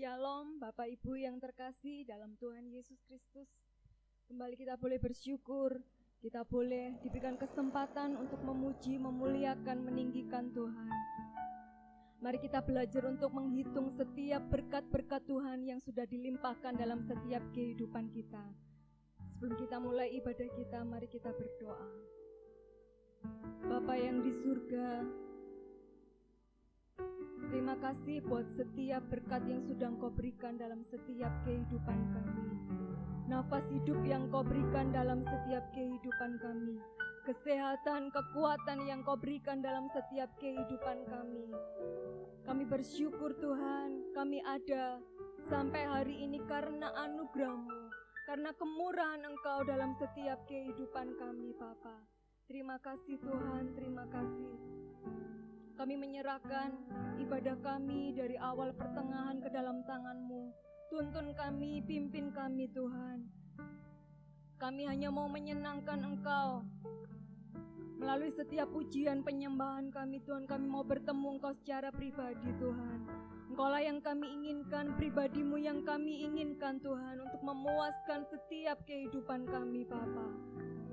Shalom Bapak Ibu yang terkasih dalam Tuhan Yesus Kristus. Kembali kita boleh bersyukur, kita boleh diberikan kesempatan untuk memuji, memuliakan, meninggikan Tuhan. Mari kita belajar untuk menghitung setiap berkat-berkat Tuhan yang sudah dilimpahkan dalam setiap kehidupan kita. Sebelum kita mulai ibadah kita, mari kita berdoa. Bapa yang di surga, terima kasih buat setiap berkat yang sudah Engkau berikan dalam setiap kehidupan kami. Nafas hidup yang Engkau berikan dalam setiap kehidupan kami. Kesehatan, kekuatan yang Engkau berikan dalam setiap kehidupan kami. Kami bersyukur Tuhan, kami ada sampai hari ini karena anugerah-Mu, karena kemurahan Engkau dalam setiap kehidupan kami, Bapa. Terima kasih Tuhan, terima kasih. Kami menyerahkan ibadah kami dari awal pertengahan ke dalam tangan-Mu. Tuntun kami, pimpin kami Tuhan. Kami hanya mau menyenangkan Engkau. Melalui setiap pujian penyembahan kami Tuhan, kami mau bertemu Engkau secara pribadi Tuhan. Engkaulah yang kami inginkan, pribadi-Mu yang kami inginkan Tuhan, untuk memuaskan setiap kehidupan kami Bapa.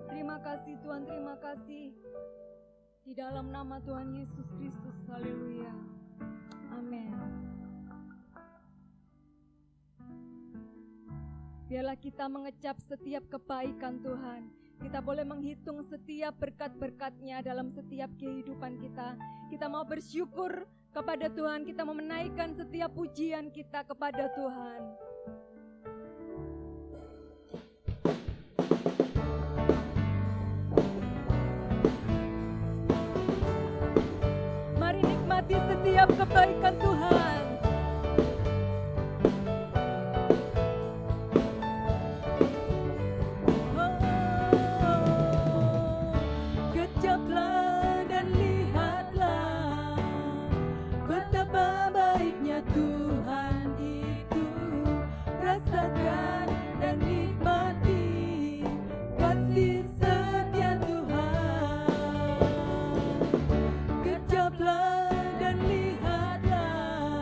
Terima kasih Tuhan, terima kasih. Di dalam nama Tuhan Yesus Kristus, haleluya, amin. Biarlah kita mengecap setiap kebaikan Tuhan. Kita boleh menghitung setiap berkat-berkat-Nya dalam setiap kehidupan kita. Kita mau bersyukur kepada Tuhan, kita mau menaikkan setiap pujian kita kepada Tuhan. Mari nikmati setiap kebaikan Tuhan. Kecaplah dan lihatlah betapa baiknya Tuhan itu. Rasakan dan nikmati kasih setia Tuhan. Kecaplah dan lihatlah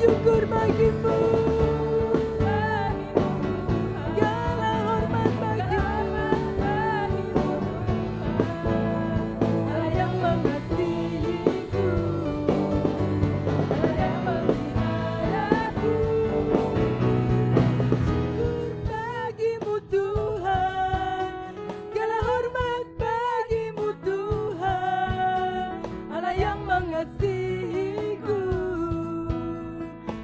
syukur bagimu. Segala hormat bagimu. Allah yang mengasihiku, Allah yang memeliharaku. Syukur bagimu Tuhan, segala hormat bagimu Tuhan. Allah yang mengasihiku,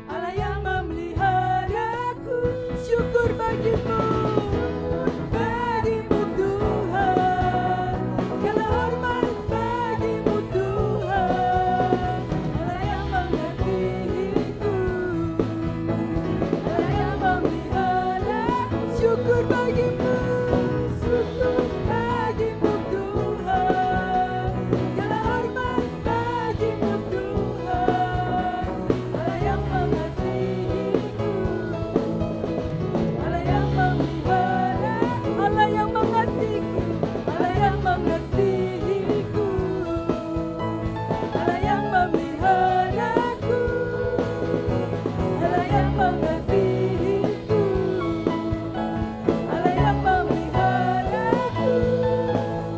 Allah yang memeliharaku. Syukur bagimu, bagimu Tuhan, segala hormat bagimu Tuhan. Allah yang mengasihiku, Allah yang memeliharaku. Syukur bagimu, syukur bagimu Tuhan, segala hormat bagimu Tuhan. Allah yang mengasihiku, Allah yang memelihara, Allah yang mengasihiku, Allah yang mengasihiku, Allah yang memeliharaku, Allah yang mengasihiku, Allah yang memeliharaku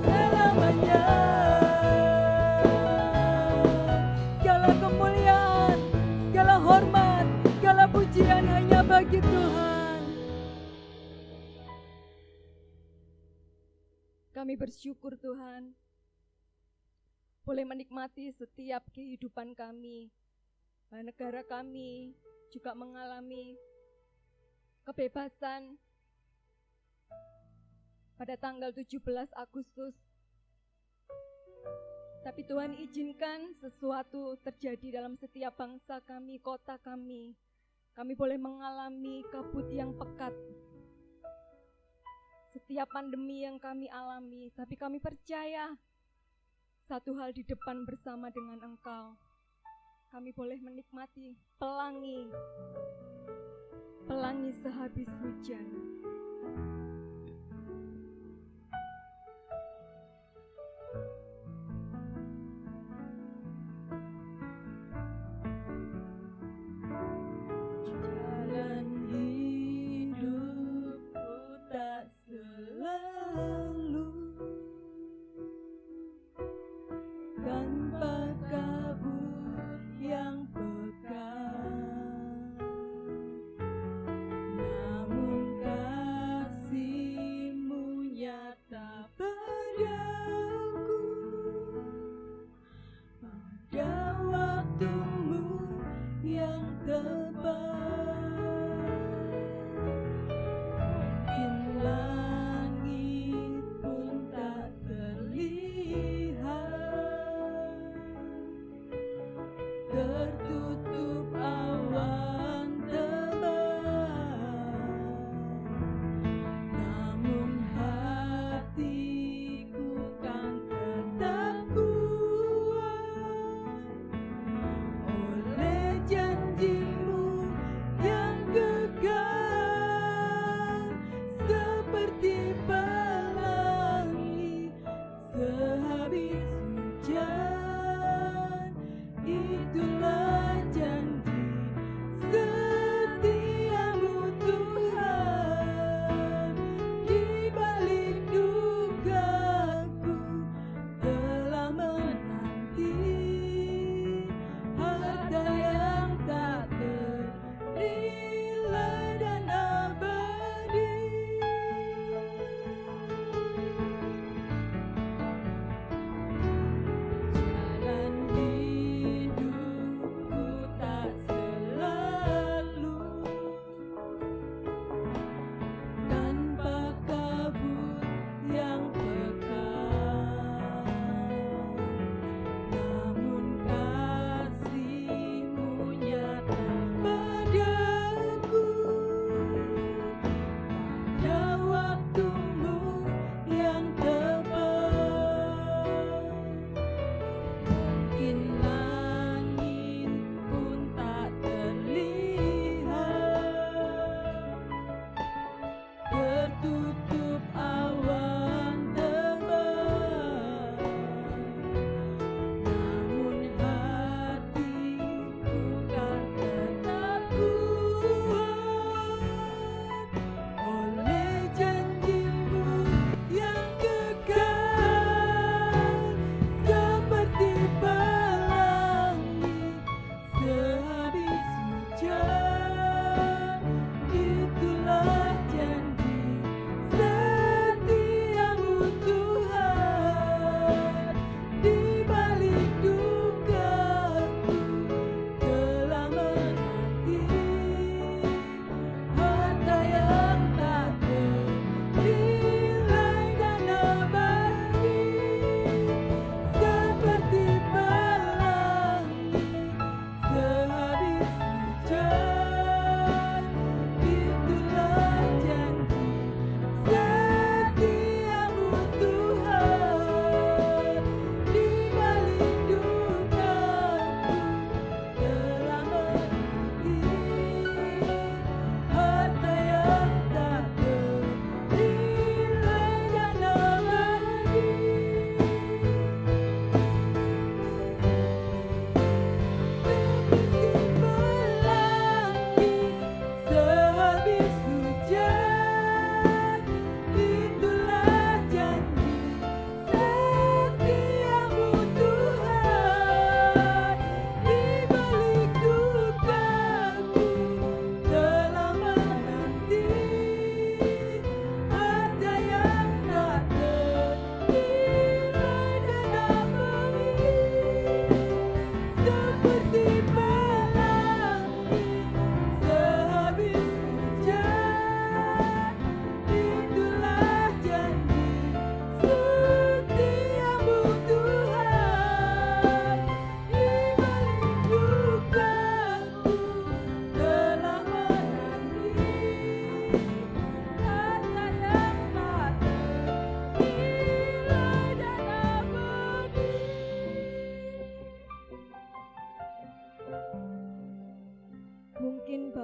selamanya. Segala kemuliaan, segala hormat, segala pujian hanya bagi Tuhan. Kami bersyukur Tuhan, boleh menikmati setiap kehidupan kami. Negara kami juga mengalami kebebasan pada tanggal 17 Agustus. Tapi Tuhan izinkan sesuatu terjadi dalam setiap bangsa kami, kota kami. Kami boleh mengalami kabut yang pekat. Setiap pandemi yang kami alami, tapi kami percaya satu hal di depan bersama dengan Engkau. Kami boleh menikmati pelangi sehabis hujan. Jalan hidupku tak selalu tanpa kabut yang pekat, namun kasih-Mu nyata padaku pada waktu-Mu yang tepat. Mungkin langit pun tak terlihat, tertutup awan tebal, namun hatiku kan tetap kuat oleh janji-Mu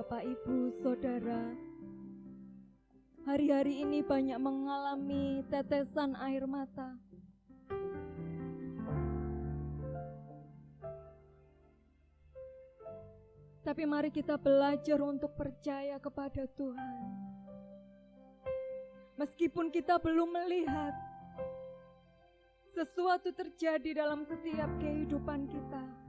Bapak, Ibu, Saudara, hari-hari ini banyak mengalami tetesan air mata. Tapi mari kita belajar untuk percaya kepada Tuhan. Meskipun kita belum melihat sesuatu terjadi dalam setiap kehidupan kita,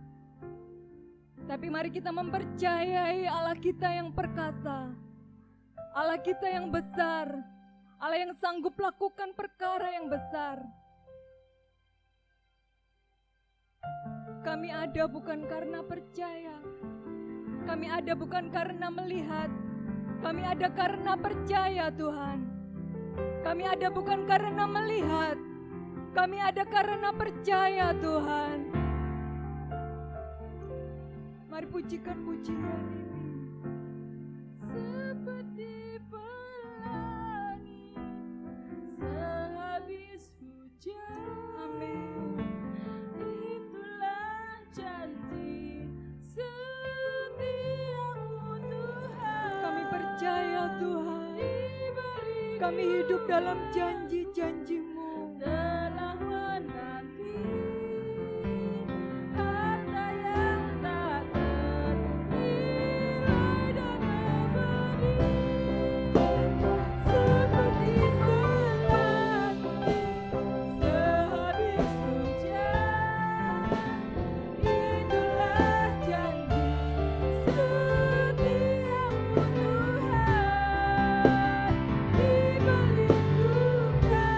tapi mari kita mempercayai Allah kita yang perkasa, Allah kita yang besar, Allah yang sanggup lakukan perkara yang besar. Kami ada bukan karena percaya, kami ada bukan karena melihat, kami ada karena percaya Tuhan. Kami ada bukan karena melihat, kami ada karena percaya Tuhan. Mari pujikan pujian ini. Seperti pelangi sehabis hujan. Amin. Itulah janji setiamu Tuhan. Kami percaya Tuhan, Di balik kami hidup dalam janji-janji-Mu. telah menanti harta yang tak ternilai dan abadi. Seperti pelangi sehabis hujan, itulah janji setiamu Tuhan. Di balik duka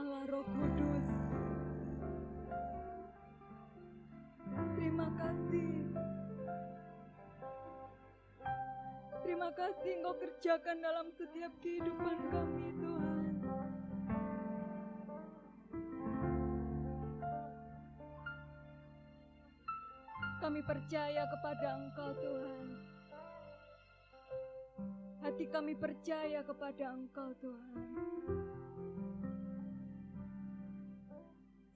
Allah Roh Kudus. Terima kasih. Terima kasih Engkau kerjakan dalam setiap kehidupan kami, Tuhan. Kami percaya kepada Engkau, Tuhan. Hati kami percaya kepada Engkau, Tuhan.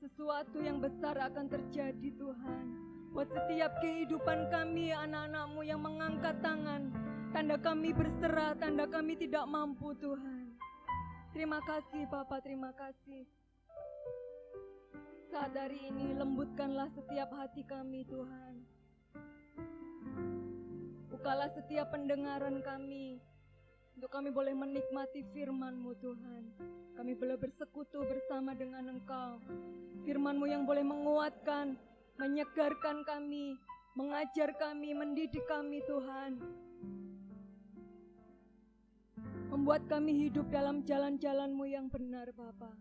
Sesuatu yang besar akan terjadi, Tuhan. Buat setiap kehidupan kami, anak-anak-Mu yang mengangkat tangan, tanda kami berserah, tanda kami tidak mampu, Tuhan. Terima kasih, Bapa, terima kasih. Saat hari ini, lembutkanlah setiap hati kami, Tuhan. Bukalah setiap pendengaran kami, untuk kami boleh menikmati firman-Mu, Tuhan. Kami boleh bersekutu bersama dengan Engkau. Firman-Mu yang boleh menguatkan, menyegarkan kami, mengajar kami, mendidik kami, Tuhan. Membuat kami hidup dalam jalan-jalan-Mu yang benar, Bapa.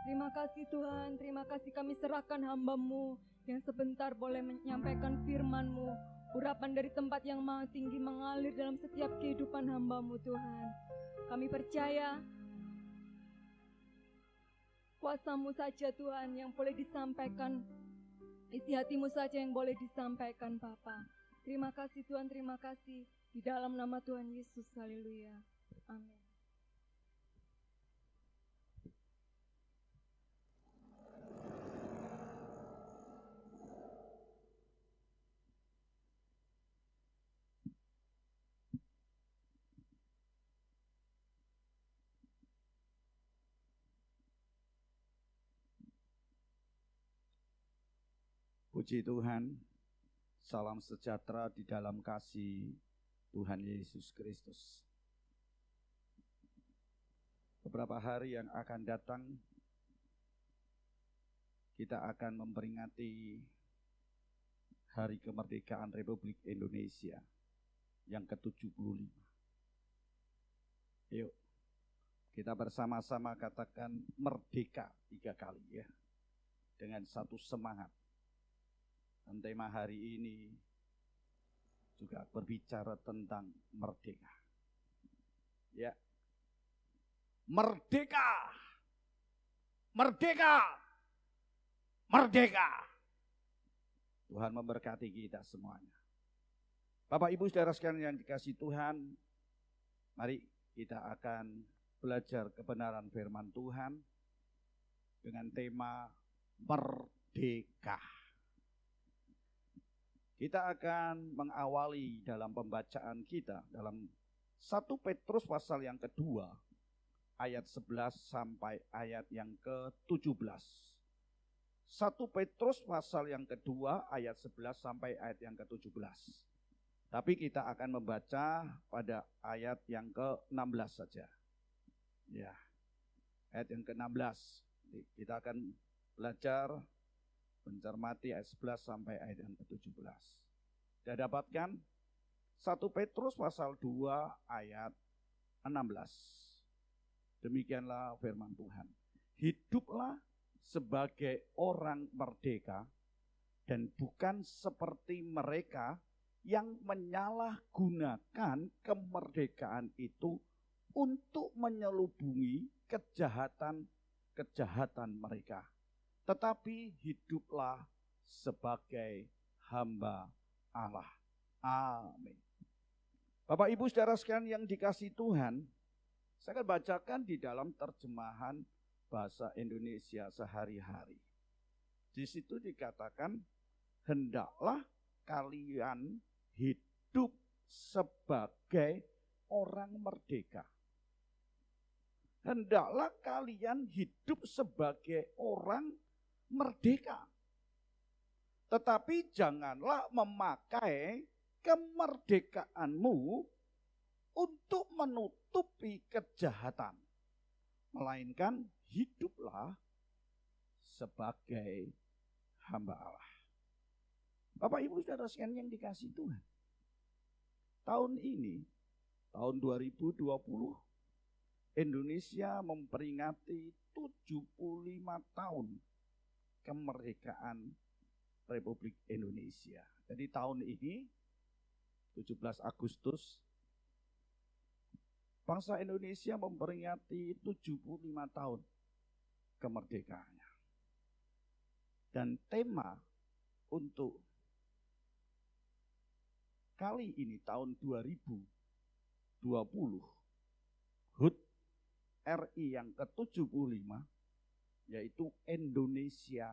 Terima kasih Tuhan, terima kasih kami serahkan hamba-Mu yang sebentar boleh menyampaikan firman-Mu. Urapan dari tempat yang maha tinggi mengalir dalam setiap kehidupan hamba-Mu, Tuhan. Kami percaya kuasa-Mu saja, Tuhan, yang boleh disampaikan. Isi hati-Mu saja yang boleh disampaikan, Bapa. Terima kasih Tuhan, terima kasih. Di dalam nama Tuhan Yesus, haleluya. Amin. Puji Tuhan, salam sejahtera di dalam kasih Tuhan Yesus Kristus. Beberapa hari yang akan datang, kita akan memperingati Hari Kemerdekaan Republik Indonesia yang ke-75. Yuk, kita bersama-sama katakan merdeka 3 kali ya, dengan satu semangat. Dan tema hari ini juga berbicara tentang merdeka. Ya. Merdeka. Merdeka. Merdeka. Tuhan memberkati kita semuanya. Bapak Ibu Saudara sekalian yang dikasihi Tuhan, mari kita akan belajar kebenaran firman Tuhan dengan tema merdeka. Kita akan mengawali dalam pembacaan kita dalam 1 Petrus pasal yang kedua ayat 11 sampai ayat yang ke-17. 1 Petrus pasal yang kedua ayat 11 sampai ayat yang ke-17. Tapi kita akan membaca pada ayat yang ke-16 saja. Ya. Ayat yang ke-16. Kita akan belajar mencermati ayat 11 sampai ayat yang ke-17. Sudah dapatkan 1 Petrus pasal 2 ayat 16. Demikianlah firman Tuhan. Hiduplah sebagai orang merdeka dan bukan seperti mereka yang menyalahgunakan kemerdekaan itu untuk menyelubungi kejahatan mereka. Tetapi hiduplah sebagai hamba Allah. Amin. Bapak Ibu Saudara sekalian yang dikasihi Tuhan, saya akan bacakan di dalam terjemahan bahasa Indonesia sehari-hari. Di situ dikatakan, hendaklah kalian hidup sebagai orang merdeka. Hendaklah kalian hidup sebagai orang merdeka. Tetapi janganlah memakai kemerdekaanmu untuk menutupi kejahatan. Melainkan hiduplah sebagai hamba Allah. Bapak Ibu Saudara sekalian yang dikasihi Tuhan. Tahun ini, tahun 2020, Indonesia memperingati 75 tahun kemerdekaan Republik Indonesia. Jadi tahun ini 17 Agustus bangsa Indonesia memperingati 75 tahun kemerdekaannya. Dan tema untuk kali ini tahun 2020 HUT RI yang ke-75 yaitu Indonesia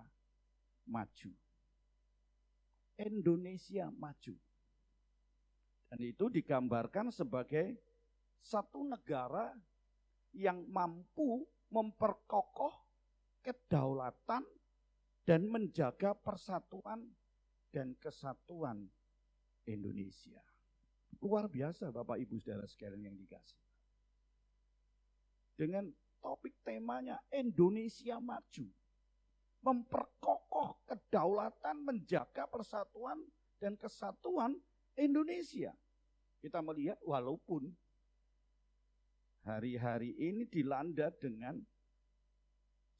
Maju. Indonesia Maju. Dan itu digambarkan sebagai satu negara yang mampu memperkokoh kedaulatan dan menjaga persatuan dan kesatuan Indonesia. Luar biasa Bapak Ibu Saudara sekalian yang dikasih. Dengan topik temanya Indonesia Maju. Memperkokoh kedaulatan, menjaga persatuan dan kesatuan Indonesia. Kita melihat walaupun hari-hari ini dilanda dengan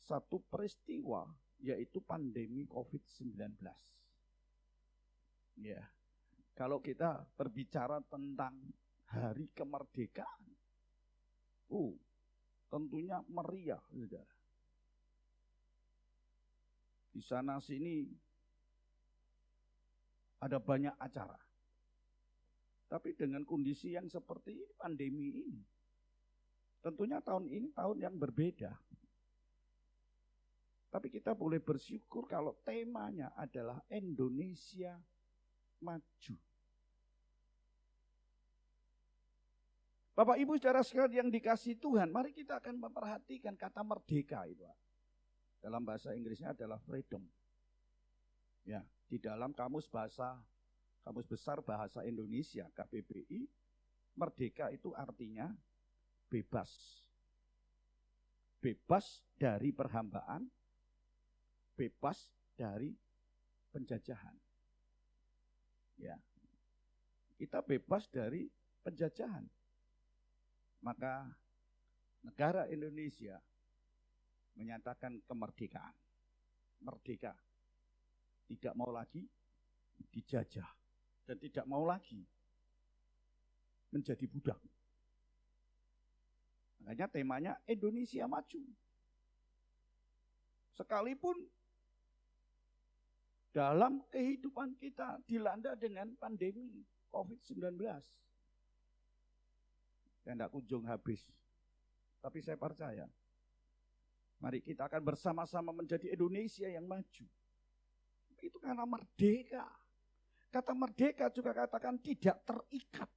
satu peristiwa yaitu pandemi COVID-19. Ya, kalau kita berbicara tentang hari kemerdekaan, tentunya meriah, saudara. Di sana sini ada banyak acara. Tapi dengan kondisi yang seperti ini, pandemi ini, tentunya tahun ini tahun yang berbeda. Tapi kita boleh bersyukur kalau temanya adalah Indonesia Maju. Bapak Ibu saudara sekalian yang dikasihi Tuhan, mari kita akan memperhatikan kata merdeka itu. Dalam bahasa Inggrisnya adalah freedom. Ya, di dalam kamus besar bahasa Indonesia KBBI, merdeka itu artinya bebas. Bebas dari perhambaan, bebas dari penjajahan. Ya. Kita bebas dari penjajahan. Maka negara Indonesia menyatakan kemerdekaan. Merdeka. Tidak mau lagi dijajah dan tidak mau lagi menjadi budak. Makanya temanya Indonesia Maju. Sekalipun dalam kehidupan kita dilanda dengan pandemi COVID-19. Yang tidak kunjung habis. Tapi saya percaya, mari kita akan bersama-sama menjadi Indonesia yang maju. Itu karena merdeka. Kata merdeka juga katakan tidak terikat.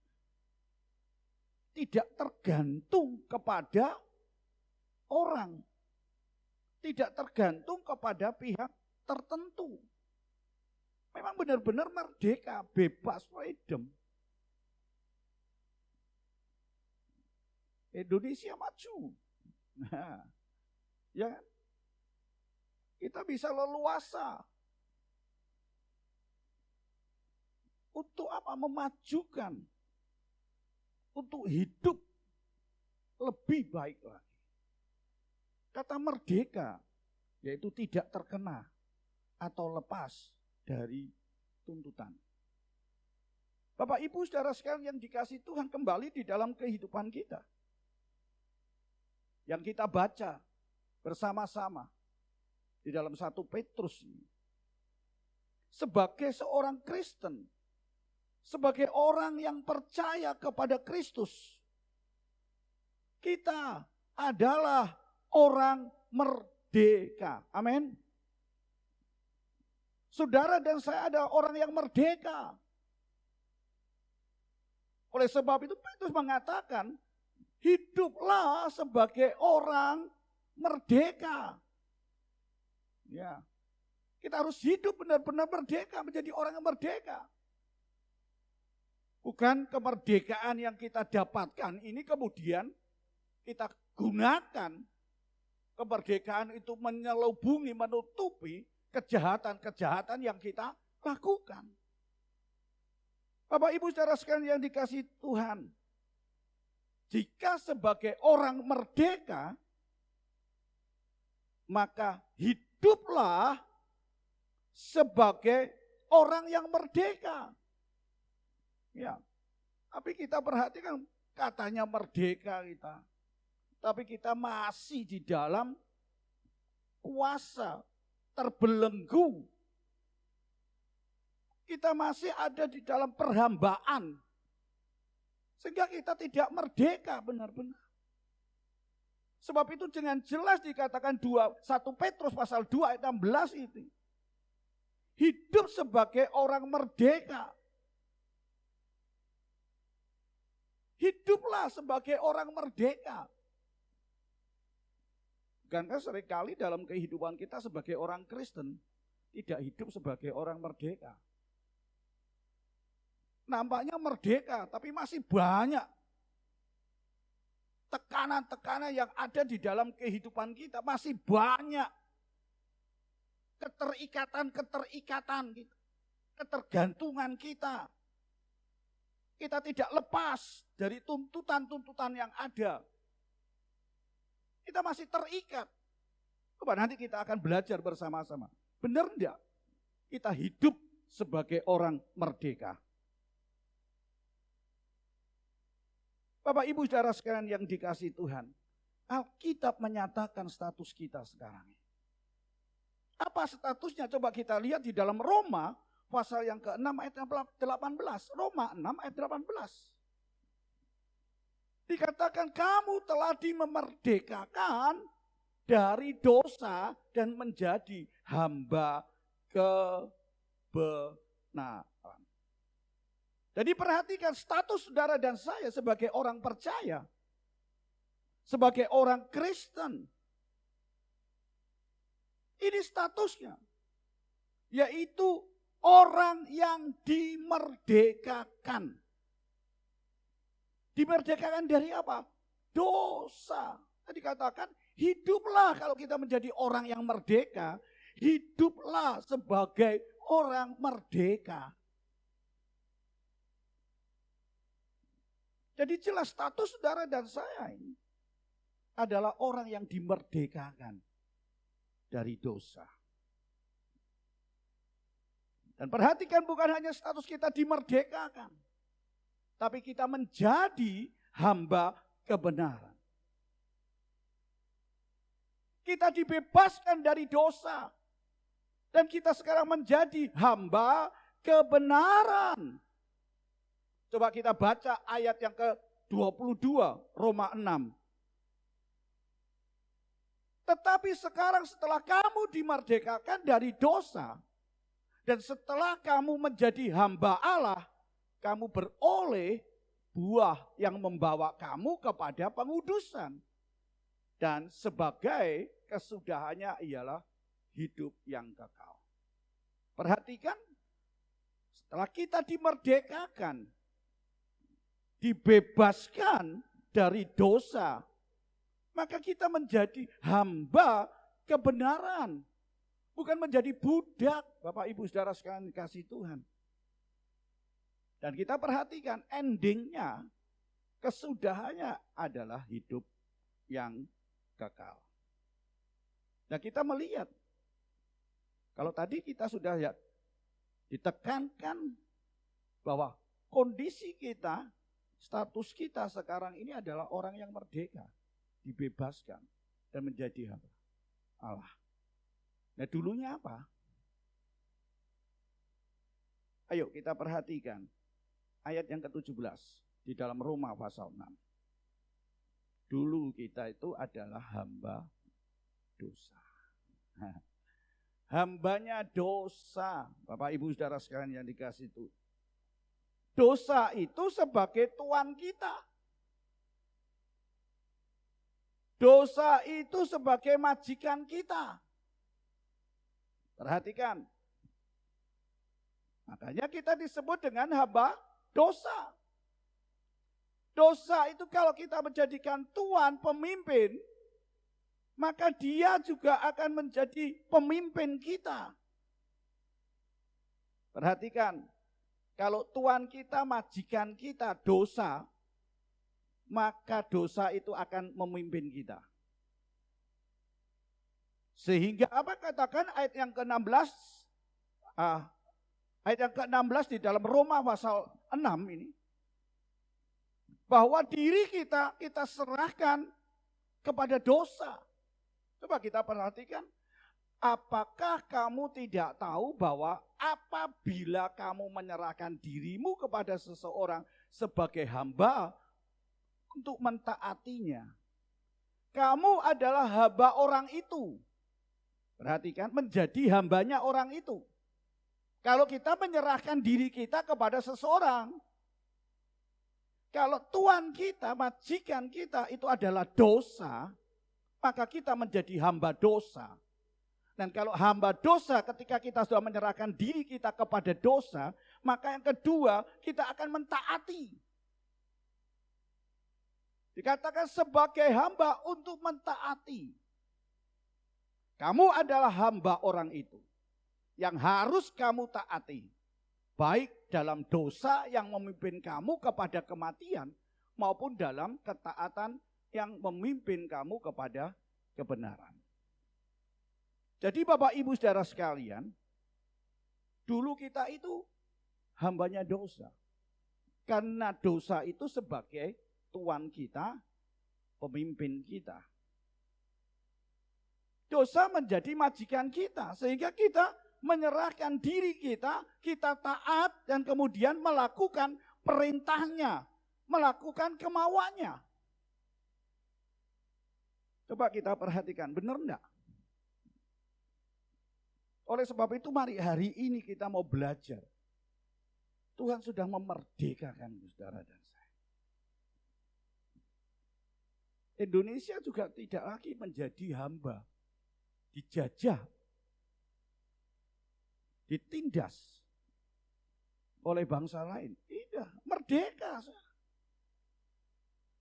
Tidak tergantung kepada orang. Tidak tergantung kepada pihak tertentu. Memang benar-benar merdeka, bebas, freedom. Indonesia Maju. Nah, ya kan? Kita bisa leluasa. Untuk apa? Memajukan. Untuk hidup lebih baik lagi. Kata merdeka, yaitu tidak terkena atau lepas dari tuntutan. Bapak Ibu saudara sekalian yang dikasihi Tuhan, kembali di dalam kehidupan kita. Yang kita baca bersama-sama di dalam 1 Petrus ini. Sebagai seorang Kristen, sebagai orang yang percaya kepada Kristus, kita adalah orang merdeka. Amin. Saudara dan saya adalah orang yang merdeka. Oleh sebab itu Petrus mengatakan, hiduplah sebagai orang merdeka. Ya. Kita harus hidup benar-benar merdeka, menjadi orang yang merdeka. Bukan kemerdekaan yang kita dapatkan ini kemudian kita gunakan kemerdekaan itu menyelubungi, menutupi kejahatan-kejahatan yang kita lakukan. Bapak Ibu saudara sekalian yang dikasihi Tuhan, Jika sebagai orang merdeka, maka hiduplah sebagai orang yang merdeka. Ya, tapi kita perhatikan katanya merdeka kita. Tapi kita masih di dalam kuasa, terbelenggu. Kita masih ada di dalam perhambaan. Sehingga kita tidak merdeka benar-benar. Sebab itu dengan jelas dikatakan 1 Petrus pasal 2 ayat 16 itu. Hidup sebagai orang merdeka. Hiduplah sebagai orang merdeka. Bukankah seringkali dalam kehidupan kita sebagai orang Kristen tidak hidup sebagai orang merdeka? Nampaknya merdeka, tapi masih banyak tekanan-tekanan yang ada di dalam kehidupan kita. Masih banyak keterikatan kita, ketergantungan kita. Kita tidak lepas dari tuntutan-tuntutan yang ada. Kita masih terikat. Coba nanti kita akan belajar bersama-sama. Benar enggak? Kita hidup sebagai orang merdeka. Bapak Ibu saudara sekalian yang dikasihi Tuhan, Alkitab menyatakan status kita sekarang. Apa statusnya? Coba kita lihat di dalam Roma pasal yang ke-6 ayat 18. Roma 6 ayat 18. Dikatakan kamu telah dimerdekakan dari dosa dan menjadi hamba kebenaran. Jadi perhatikan status saudara dan saya sebagai orang percaya, sebagai orang Kristen. Ini statusnya, yaitu orang yang dimerdekakan. Dimerdekakan dari apa? Dosa. Tadi katakan hiduplah kalau kita menjadi orang yang merdeka, hiduplah sebagai orang merdeka. Jadi jelas status saudara dan saya ini adalah orang yang dimerdekakan dari dosa. Dan perhatikan bukan hanya status kita dimerdekakan, tapi kita menjadi hamba kebenaran. Kita dibebaskan dari dosa. Dan kita sekarang menjadi hamba kebenaran. Coba kita baca ayat yang ke-22, Roma 6. Tetapi sekarang setelah kamu dimerdekakan dari dosa, dan setelah kamu menjadi hamba Allah, kamu beroleh buah yang membawa kamu kepada pengudusan. Dan sebagai kesudahannya ialah hidup yang kekal. Perhatikan, setelah kita dimerdekakan, dibebaskan dari dosa, maka kita menjadi hamba kebenaran. Bukan menjadi budak, Bapak Ibu Saudara sekalian dikasihi Tuhan. Dan kita perhatikan endingnya, kesudahannya adalah hidup yang kekal. Nah kita melihat, kalau tadi kita sudah ya ditekankan bahwa kondisi kita, status kita sekarang ini adalah orang yang merdeka, dibebaskan dan menjadi hamba Allah. Nah dulunya apa? Ayo kita perhatikan ayat yang ke-17 di dalam Roma pasal 6. Dulu kita itu adalah hamba dosa. Hambanya dosa, Bapak Ibu Saudara sekalian yang dikasihi Tuhan. Dosa itu sebagai tuan kita. Dosa itu sebagai majikan kita. Perhatikan. Makanya kita disebut dengan hamba dosa. Dosa itu kalau kita menjadikan tuan pemimpin, maka dia juga akan menjadi pemimpin kita. Perhatikan. Kalau tuan kita, majikan kita dosa, maka dosa itu akan memimpin kita. Sehingga apa katakan ayat yang ke-16, ayat yang ke-16 di dalam Roma pasal 6 ini, bahwa diri kita serahkan kepada dosa. Coba kita perhatikan, apakah kamu tidak tahu bahwa apabila kamu menyerahkan dirimu kepada seseorang sebagai hamba untuk mentaatinya, kamu adalah hamba orang itu. Perhatikan, menjadi hambanya orang itu. Kalau kita menyerahkan diri kita kepada seseorang, kalau tuan kita, majikan kita itu adalah dosa, maka kita menjadi hamba dosa. Dan kalau hamba dosa, ketika kita sudah menyerahkan diri kita kepada dosa, maka yang kedua, kita akan mentaati. Dikatakan sebagai hamba untuk mentaati. Kamu adalah hamba orang itu yang harus kamu taati. Baik dalam dosa yang memimpin kamu kepada kematian maupun dalam ketaatan yang memimpin kamu kepada kebenaran. Jadi Bapak Ibu Saudara sekalian, dulu kita itu hambanya dosa. Karena dosa itu sebagai tuan kita, pemimpin kita. Dosa menjadi majikan kita, sehingga kita menyerahkan diri kita taat dan kemudian melakukan perintahnya, melakukan kemauannya. Coba kita perhatikan, benar enggak? Oleh sebab itu mari hari ini kita mau belajar. Tuhan sudah memerdekakan saudara dan saya. Indonesia juga tidak lagi menjadi hamba, dijajah, ditindas oleh bangsa lain. Tidak, merdeka.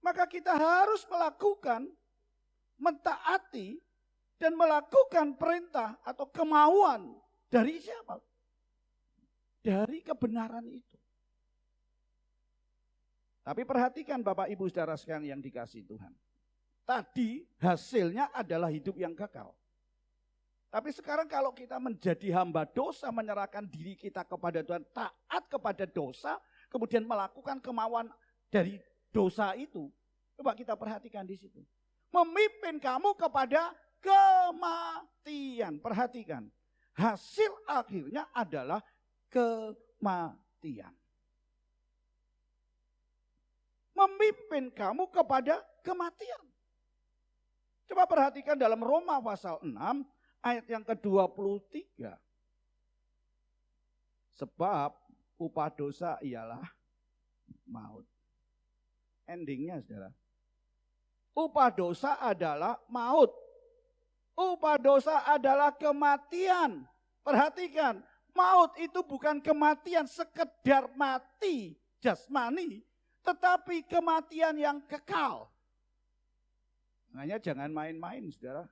Maka kita harus melakukan, mentaati, dan melakukan perintah atau kemauan dari siapa? Dari kebenaran itu. Tapi perhatikan Bapak Ibu Saudara sekalian yang dikasihi Tuhan. Tadi hasilnya adalah hidup yang kekal. Tapi sekarang kalau kita menjadi hamba dosa, menyerahkan diri kita kepada Tuhan, taat kepada dosa, kemudian melakukan kemauan dari dosa itu. Coba kita perhatikan di situ. Memimpin kamu kepada kematian. Perhatikan, hasil akhirnya adalah kematian. Memimpin kamu kepada kematian. Coba perhatikan dalam Roma pasal 6, ayat yang ke-23. Sebab upah dosa ialah maut. Endingnya saudara. Upah dosa adalah maut. Upah dosa adalah kematian. Perhatikan, maut itu bukan kematian sekedar mati jasmani, tetapi kematian yang kekal. Makanya jangan main-main saudara.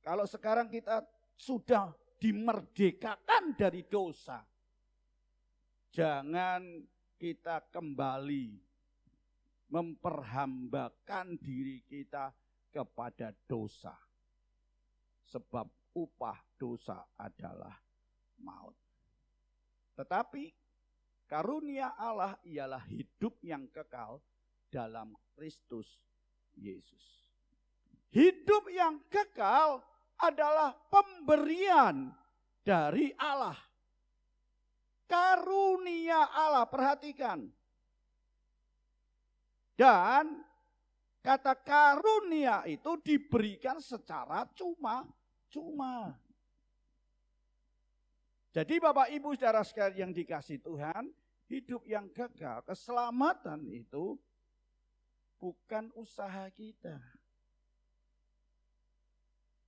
Kalau sekarang kita sudah dimerdekakan dari dosa, jangan kita kembali memperhambakan diri kita kepada dosa. Sebab upah dosa adalah maut. Tetapi karunia Allah ialah hidup yang kekal dalam Kristus Yesus. Hidup yang kekal adalah pemberian dari Allah. Karunia Allah, perhatikan. Dan kata karunia itu diberikan secara cuma-cuma. Jadi Bapak Ibu Saudara sekalian yang dikasihi Tuhan, hidup yang kekal, keselamatan itu bukan usaha kita.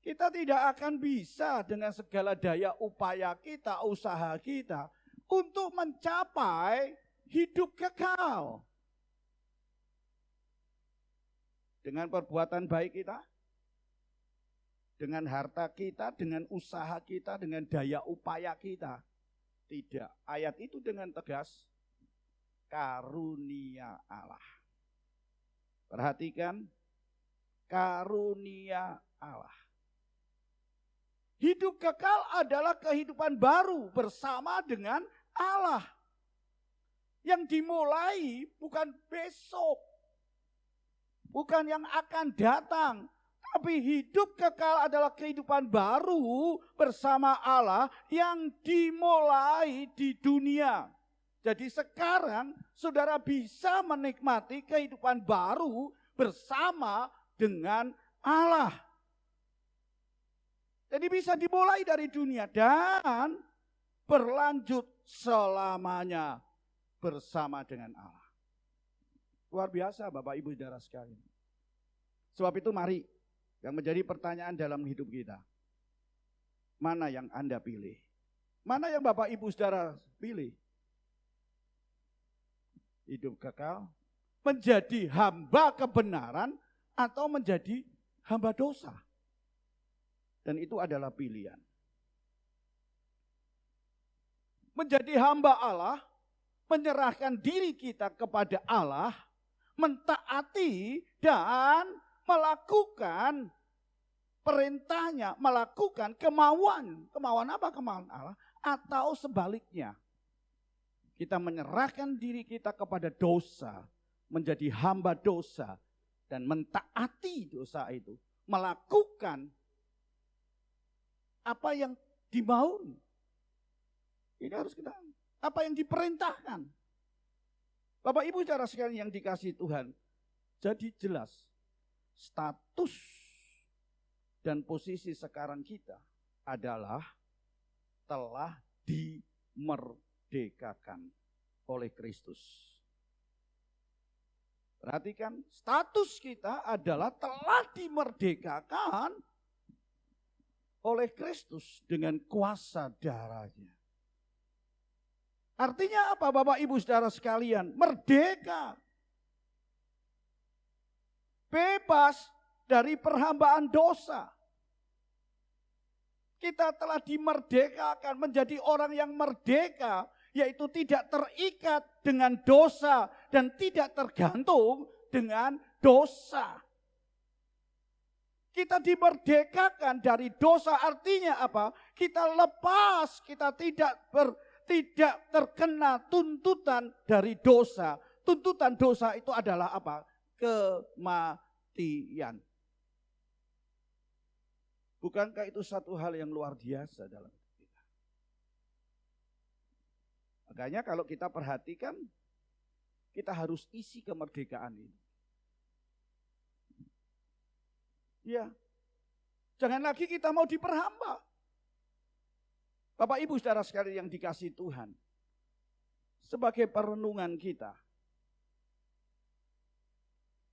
Kita tidak akan bisa dengan segala daya upaya kita, usaha kita untuk mencapai hidup kekal. Dengan perbuatan baik kita, dengan harta kita, dengan usaha kita, dengan daya upaya kita. Tidak, ayat itu dengan tegas, karunia Allah. Perhatikan karunia Allah. Hidup kekal adalah kehidupan baru bersama dengan Allah. Yang dimulai bukan besok, bukan yang akan datang, tapi hidup kekal adalah kehidupan baru bersama Allah yang dimulai di dunia. Jadi sekarang saudara bisa menikmati kehidupan baru bersama dengan Allah. Jadi bisa dimulai dari dunia dan berlanjut selamanya bersama dengan Allah. Luar biasa Bapak Ibu Saudara sekalian. Sebab itu mari yang menjadi pertanyaan dalam hidup kita. Mana yang Anda pilih? Mana yang Bapak Ibu Saudara pilih? Hidup kekal, menjadi hamba kebenaran atau menjadi hamba dosa. Dan itu adalah pilihan. Menjadi hamba Allah, menyerahkan diri kita kepada Allah, mentaati dan melakukan perintahnya, melakukan kemauan. Kemauan apa? Kemauan Allah. Atau sebaliknya, kita menyerahkan diri kita kepada dosa, menjadi hamba dosa, dan mentaati dosa itu. Melakukan apa yang dimaui. Ini harus kita, apa yang diperintahkan. Bapak Ibu saudara sekalian yang dikasihi Tuhan, jadi jelas status dan posisi sekarang kita adalah telah dimerdekakan oleh Kristus. Perhatikan, status kita adalah telah dimerdekakan oleh Kristus dengan kuasa darahnya. Artinya apa Bapak Ibu saudara sekalian? Merdeka. Bebas dari perhambaan dosa. Kita telah dimerdekakan menjadi orang yang merdeka, yaitu tidak terikat dengan dosa dan tidak tergantung dengan dosa. Kita dimerdekakan dari dosa, artinya apa? Kita lepas, kita tidak terkena tuntutan dari dosa. Tuntutan dosa itu adalah apa? Kematian. Bukankah itu satu hal yang luar biasa dalam kita? Makanya kalau kita perhatikan, kita harus isi kemerdekaan ini. Ya, jangan lagi kita mau diperhamba. Bapak Ibu saudara sekalian yang dikasihi Tuhan, sebagai perenungan kita,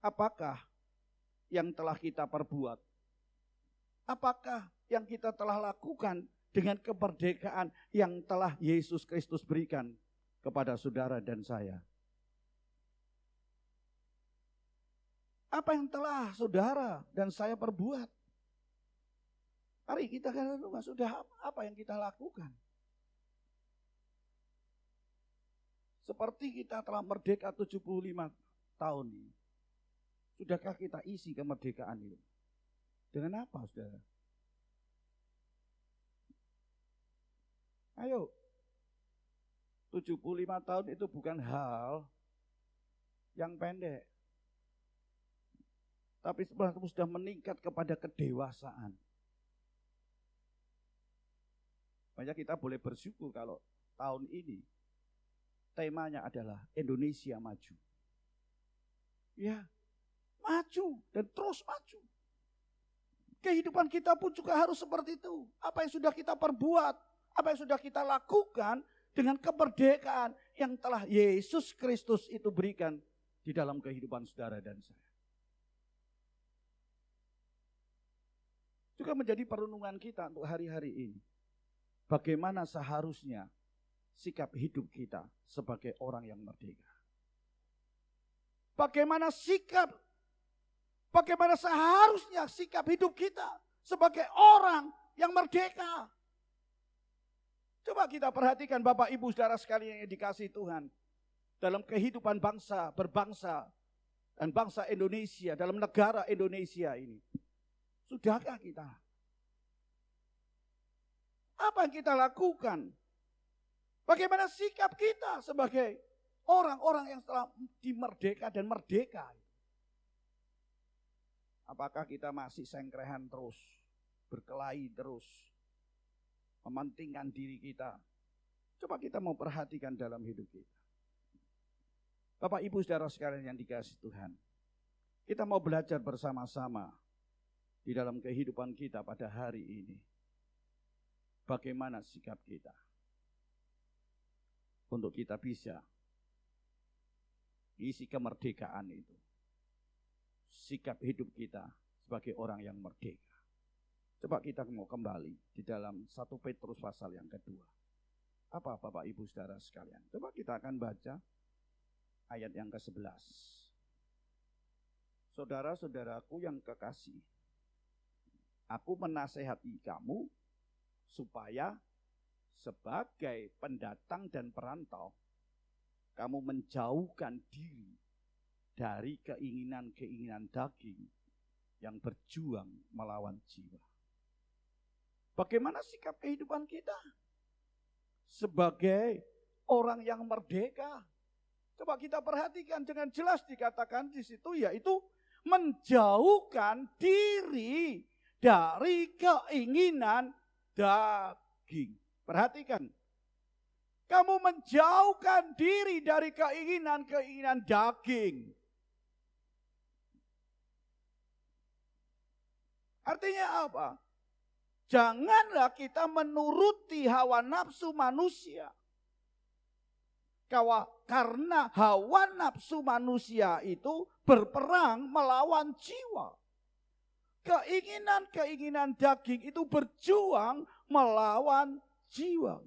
apakah yang telah kita perbuat? Apakah yang kita telah lakukan dengan kemerdekaan yang telah Yesus Kristus berikan kepada saudara dan saya? Apa yang telah saudara dan saya perbuat? Mari kita renungkan, sudah apa yang kita lakukan? Seperti kita telah merdeka 75 tahun ini. Sudahkah kita isi kemerdekaan itu? Dengan apa, saudara? Ayo, 75 tahun itu bukan hal yang pendek. Tapi sebenarnya sudah meningkat kepada kedewasaan. Makanya kita boleh bersyukur kalau tahun ini temanya adalah Indonesia maju. Ya, maju dan terus maju. Kehidupan kita pun juga harus seperti itu. Apa yang sudah kita perbuat, apa yang sudah kita lakukan dengan kemerdekaan yang telah Yesus Kristus itu berikan di dalam kehidupan saudara dan saya. Juga menjadi perenungan kita untuk hari-hari ini. Bagaimana seharusnya sikap hidup kita sebagai orang yang merdeka. Bagaimana seharusnya sikap hidup kita sebagai orang yang merdeka. Coba kita perhatikan Bapak Ibu saudara sekalian yang dikasihi Tuhan. Dalam kehidupan bangsa, berbangsa, dan bangsa Indonesia, dalam negara Indonesia ini. Sudahkah kita? Apa yang kita lakukan? Bagaimana sikap kita sebagai orang-orang yang telah dimerdeka dan merdeka? Apakah kita masih sengkrehan terus, berkelahi terus, mementingkan diri kita? Coba kita mau perhatikan dalam hidup kita. Bapak, Ibu, saudara sekalian yang dikasihi Tuhan, kita mau belajar bersama-sama di dalam kehidupan kita pada hari ini. Bagaimana sikap kita untuk kita bisa isi kemerdekaan itu. Sikap hidup kita sebagai orang yang merdeka. Coba kita mau kembali di dalam 1 Petrus pasal yang kedua. Apa Bapak Ibu saudara sekalian? Coba kita akan baca ayat yang ke-11. Saudara-saudaraku yang kekasih, aku menasehati kamu supaya sebagai pendatang dan perantau, kamu menjauhkan diri dari keinginan-keinginan daging yang berjuang melawan jiwa. Bagaimana sikap kehidupan kita sebagai orang yang merdeka? Coba kita perhatikan, dengan jelas dikatakan di situ, yaitu menjauhkan diri dari keinginan daging. Perhatikan, kamu menjauhkan diri dari keinginan-keinginan daging. Artinya apa? Janganlah kita menuruti hawa nafsu manusia. Karena hawa nafsu manusia itu berperang melawan jiwa. Keinginan-keinginan daging itu berjuang melawan jiwa.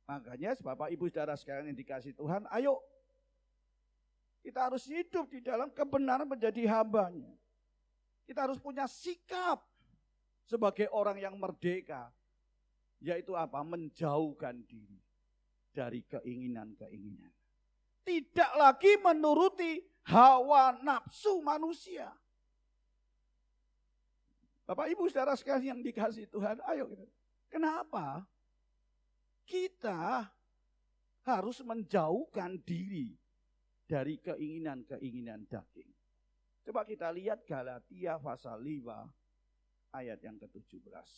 Makanya Bapak Ibu saudara sekalian yang dikasihi Tuhan, ayo kita harus hidup di dalam kebenaran menjadi hambanya. Kita harus punya sikap sebagai orang yang merdeka. Yaitu apa? Menjauhkan diri dari keinginan-keinginan. Tidak lagi menuruti hawa nafsu manusia. Bapak Ibu saudara sekalian yang dikasihi Tuhan, ayo kita. Kenapa kita harus menjauhkan diri dari keinginan-keinginan daging? Coba kita lihat Galatia pasal 5 ayat yang ke-17.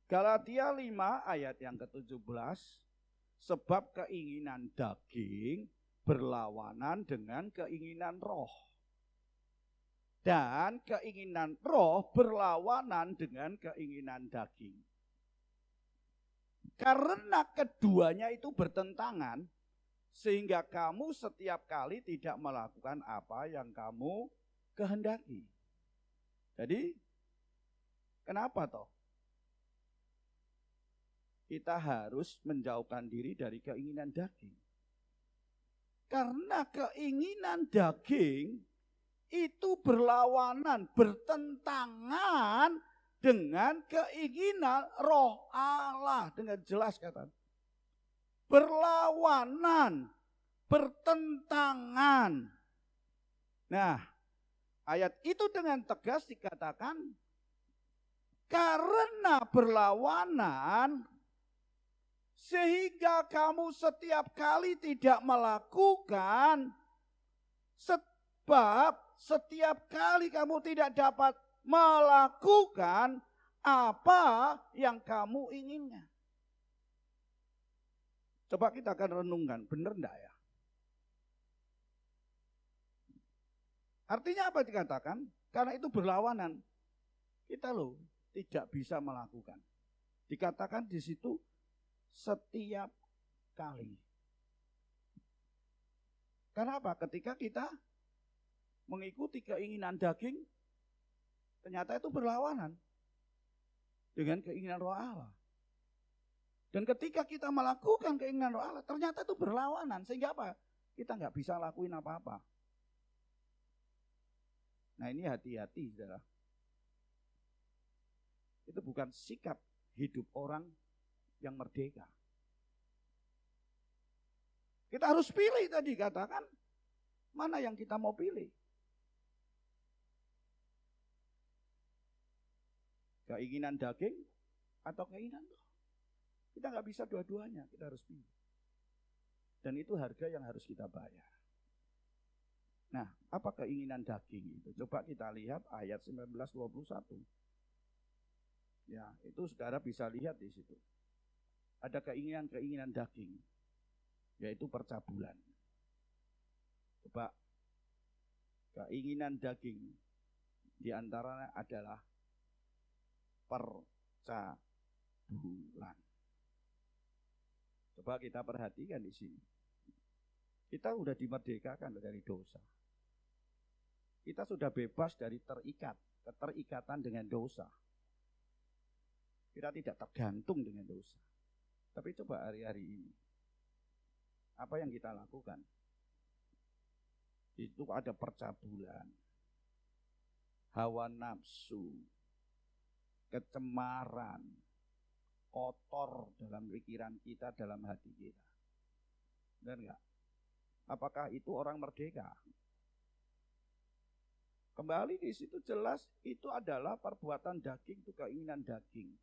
Galatia 5 ayat yang ke-17, sebab keinginan daging berlawanan dengan keinginan roh. Dan keinginan roh berlawanan dengan keinginan daging. Karena keduanya itu bertentangan, sehingga kamu setiap kali tidak melakukan apa yang kamu kehendaki. Jadi, kenapa toh? Kita harus menjauhkan diri dari keinginan daging. Karena keinginan daging itu berlawanan, bertentangan dengan keinginan roh Allah. Dengan jelas kata. Berlawanan, bertentangan. Nah, ayat itu dengan tegas dikatakan, karena berlawanan, sehingga kamu setiap kali tidak melakukan, sebab setiap kali kamu tidak dapat melakukan apa yang kamu inginkan. Coba kita akan renungkan, benar enggak ya? Artinya apa dikatakan? Karena itu berlawanan. Kita loh tidak bisa melakukan. Dikatakan di situ setiap kali. Karena apa? Ketika kita mengikuti keinginan daging, ternyata itu berlawanan dengan keinginan roh Allah. Dan ketika kita melakukan keinginan roh Allah, ternyata itu berlawanan. Sehingga apa? Kita nggak bisa lakuin apa-apa. Nah ini hati-hati saudara. Itu bukan sikap hidup orang yang merdeka. Kita harus pilih tadi, katakan mana yang kita mau pilih. Keinginan daging atau keinginan roh. Kita nggak bisa dua-duanya, kita harus pilih. Dan itu harga yang harus kita bayar. Nah, apa keinginan daging itu? Coba kita lihat ayat 19-21. Ya, itu saudara bisa lihat di situ. Ada keinginan-keinginan daging, yaitu percabulan. Coba, keinginan daging diantaranya adalah percabulan. Coba kita perhatikan di sini. Kita sudah dimerdekakan dari dosa. Kita sudah bebas dari keterikatan dengan dosa. Kita tidak tergantung dengan dosa. Tapi coba hari-hari ini, apa yang kita lakukan? Itu ada percabulan, hawa nafsu, kecemaran, kotor dalam pikiran kita, dalam hati kita. Benar enggak? Apakah itu orang merdeka? Kembali di situ jelas itu adalah perbuatan daging, itu keinginan daging.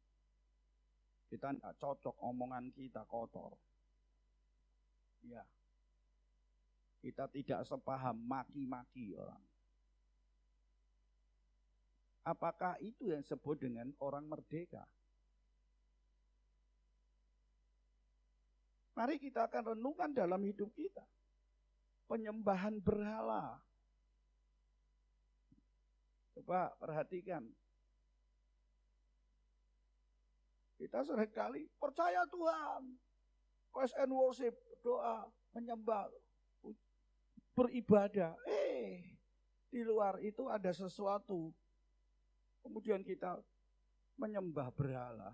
Kita enggak cocok, omongan kita kotor. Ya. Kita tidak sepaham, maki-maki orang. Apakah itu yang disebut dengan orang merdeka? Mari kita akan renungkan dalam hidup kita. Penyembahan berhala. Coba perhatikan. Kita seringkali percaya Tuhan. Praise and worship, doa, menyembah, beribadah. Di luar itu ada sesuatu. Kemudian kita menyembah berhala.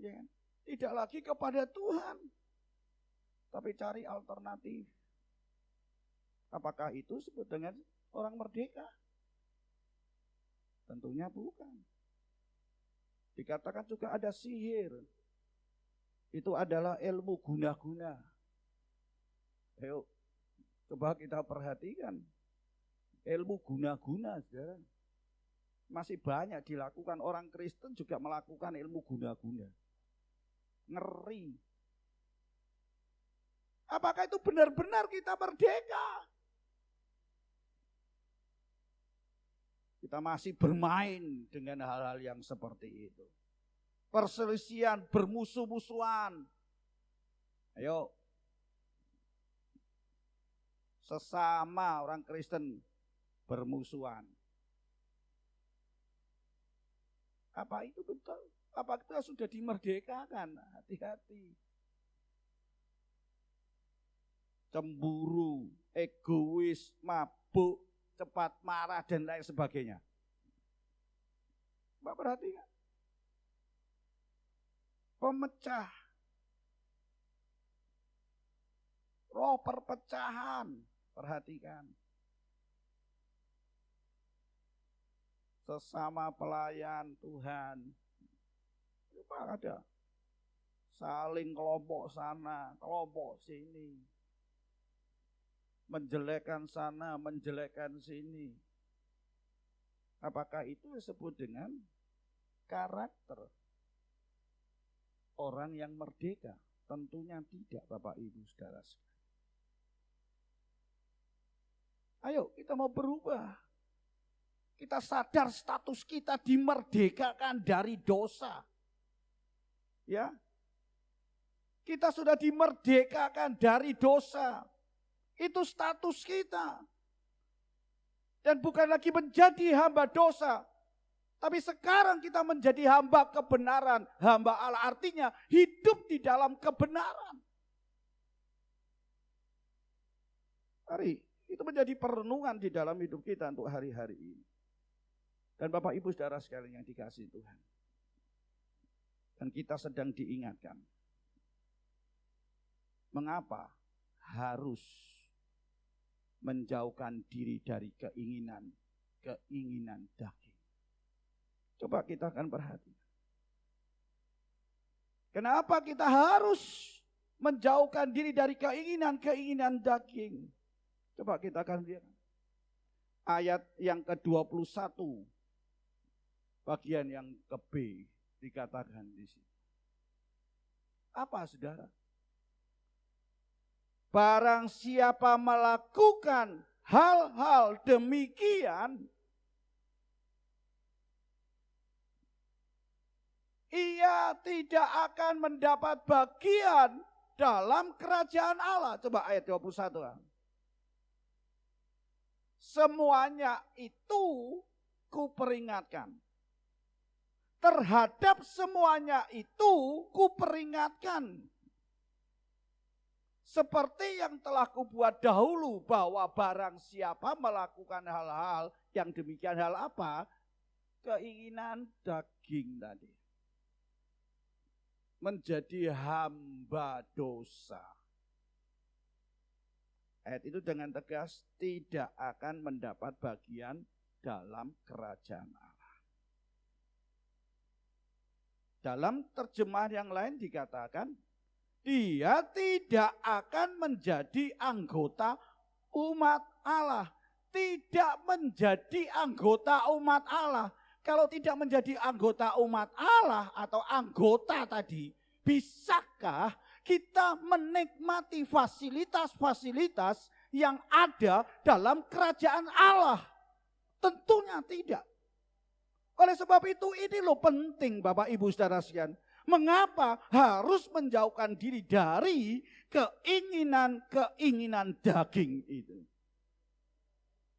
Ya kan? Tidak lagi kepada Tuhan, tapi cari alternatif. Apakah itu disebut dengan orang merdeka? Tentunya bukan. Dikatakan juga ada sihir. Itu adalah ilmu guna-guna. Ayo, coba kita perhatikan. Ilmu guna-guna, saudara. Masih banyak dilakukan. Orang Kristen juga melakukan ilmu guna-guna. Ngeri. Apakah itu benar-benar kita merdeka? Kita masih bermain dengan hal-hal yang seperti itu. Perselisihan, bermusuh-musuhan. Ayo. Sesama orang Kristen bermusuhan. Apa itu betul? Apa kita sudah dimerdekakan? Hati-hati. Cemburu, egois, mabuk, cepat marah, dan lain sebagainya. Mbak perhatikan. Pemecah. Roh perpecahan. Perhatikan. Sesama pelayan Tuhan. Coba ada. Saling kelompok sana, kelompok sini. Menjelekkan sana, menjelekkan sini. Apakah itu disebut dengan karakter orang yang merdeka? Tentunya tidak, Bapak Ibu Saudara. Ayo kita mau berubah. Kita sadar status kita dimerdekakan dari dosa. Ya. Kita sudah dimerdekakan dari dosa. Itu status kita. Dan bukan lagi menjadi hamba dosa. Tapi sekarang kita menjadi hamba kebenaran. Hamba Allah artinya hidup di dalam kebenaran. Mari, itu menjadi perenungan di dalam hidup kita untuk hari-hari ini. Dan Bapak Ibu Saudara sekalian yang dikasihi Tuhan. Dan kita sedang diingatkan. Mengapa harus menjauhkan diri dari keinginan daging. Coba kita akan perhatikan. Kenapa kita harus menjauhkan diri dari keinginan-keinginan daging. Coba kita akan lihat ayat yang ke-21, bagian yang ke B dikatakan di sini. Apa saudara? Barang siapa melakukan hal-hal demikian, ia tidak akan mendapat bagian dalam kerajaan Allah. Coba ayat 21. Semuanya itu kuperingatkan. Terhadap semuanya itu kuperingatkan. Seperti yang telah kubuat dahulu, bahwa barang siapa melakukan hal-hal yang demikian, hal apa? Keinginan daging tadi. Menjadi hamba dosa. Ayat itu dengan tegas tidak akan mendapat bagian dalam kerajaan Allah. Dalam terjemahan yang lain dikatakan, dia tidak akan menjadi anggota umat Allah. Tidak menjadi anggota umat Allah. Kalau tidak menjadi anggota umat Allah atau anggota tadi, bisakah kita menikmati fasilitas-fasilitas yang ada dalam kerajaan Allah? Tentunya tidak. Oleh sebab itu ini loh penting Bapak Ibu Saudara sekalian. Mengapa harus menjauhkan diri dari keinginan-keinginan daging itu?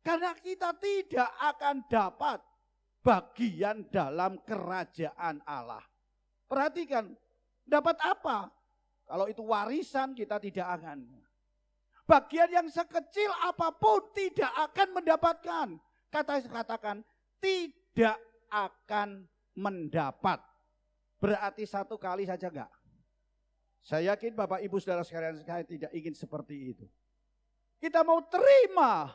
Karena kita tidak akan dapat bagian dalam kerajaan Allah. Perhatikan, dapat apa? Kalau itu warisan kita tidak akan. Bagian yang sekecil apapun tidak akan mendapatkan. Katakan tidak akan mendapat. Berarti satu kali saja enggak? Saya yakin Bapak Ibu Saudara sekalian, saya tidak ingin seperti itu. Kita mau terima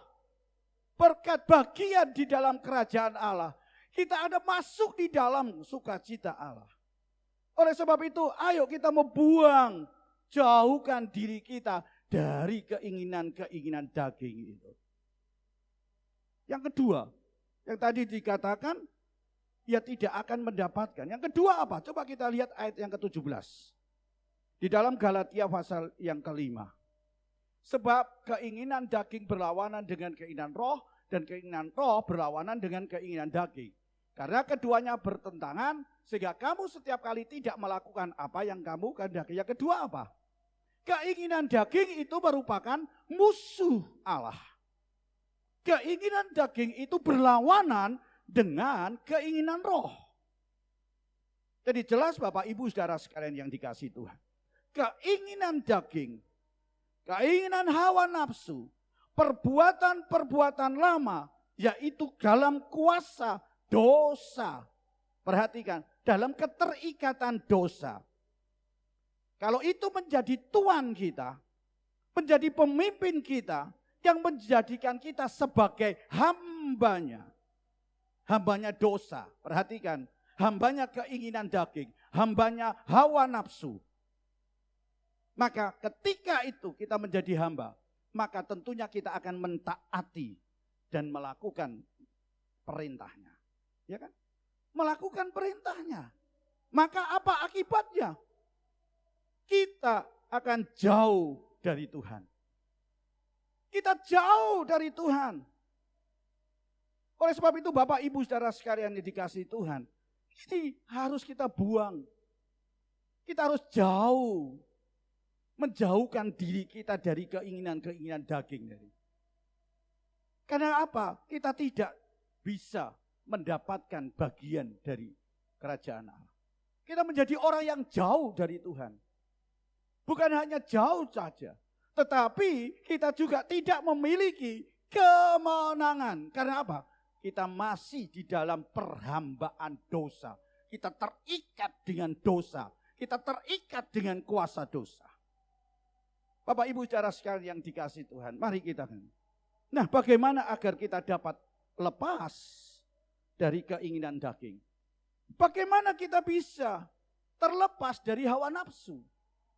berkat bagian di dalam kerajaan Allah. Kita ada masuk di dalam sukacita Allah. Oleh sebab itu, ayo kita membuang, jauhkan diri kita dari keinginan-keinginan daging itu. Yang kedua, yang tadi dikatakan, ia tidak akan mendapatkan. Yang kedua apa? Coba kita lihat ayat yang ke-17. Di dalam Galatia pasal yang ke-5. Sebab keinginan daging berlawanan dengan keinginan roh, dan keinginan roh berlawanan dengan keinginan daging. Karena keduanya bertentangan, sehingga kamu setiap kali tidak melakukan apa yang kamu kehendaki. Yang kedua apa? Keinginan daging itu merupakan musuh Allah. Keinginan daging itu berlawanan dengan keinginan roh. Jadi jelas Bapak Ibu Saudara sekalian yang dikasihi Tuhan. Keinginan daging, keinginan hawa nafsu, perbuatan-perbuatan lama, yaitu dalam kuasa dosa. Perhatikan, dalam keterikatan dosa. Kalau itu menjadi tuan kita, menjadi pemimpin kita, yang menjadikan kita sebagai hambanya. Hambanya dosa, perhatikan, hambanya keinginan daging, hambanya hawa nafsu. Maka ketika itu kita menjadi hamba, maka tentunya kita akan mentaati dan melakukan perintahnya. Ya kan? Melakukan perintahnya. Maka apa akibatnya? Kita akan jauh dari Tuhan. Kita jauh dari Tuhan. Oleh sebab itu Bapak Ibu Saudara sekalian yang dikasihi Tuhan, ini harus kita buang. Kita harus jauh. Menjauhkan diri kita dari keinginan-keinginan daging. Karena apa? Kita tidak bisa mendapatkan bagian dari kerajaan Allah. Kita menjadi orang yang jauh dari Tuhan. Bukan hanya jauh saja, tetapi kita juga tidak memiliki kemenangan. Karena apa? Kita masih di dalam perhambaan dosa. Kita terikat dengan dosa. Kita terikat dengan kuasa dosa. Bapak Ibu saudara sekalian yang dikasihi Tuhan, mari kita. Nah, bagaimana agar kita dapat lepas dari keinginan daging? Bagaimana kita bisa terlepas dari hawa nafsu?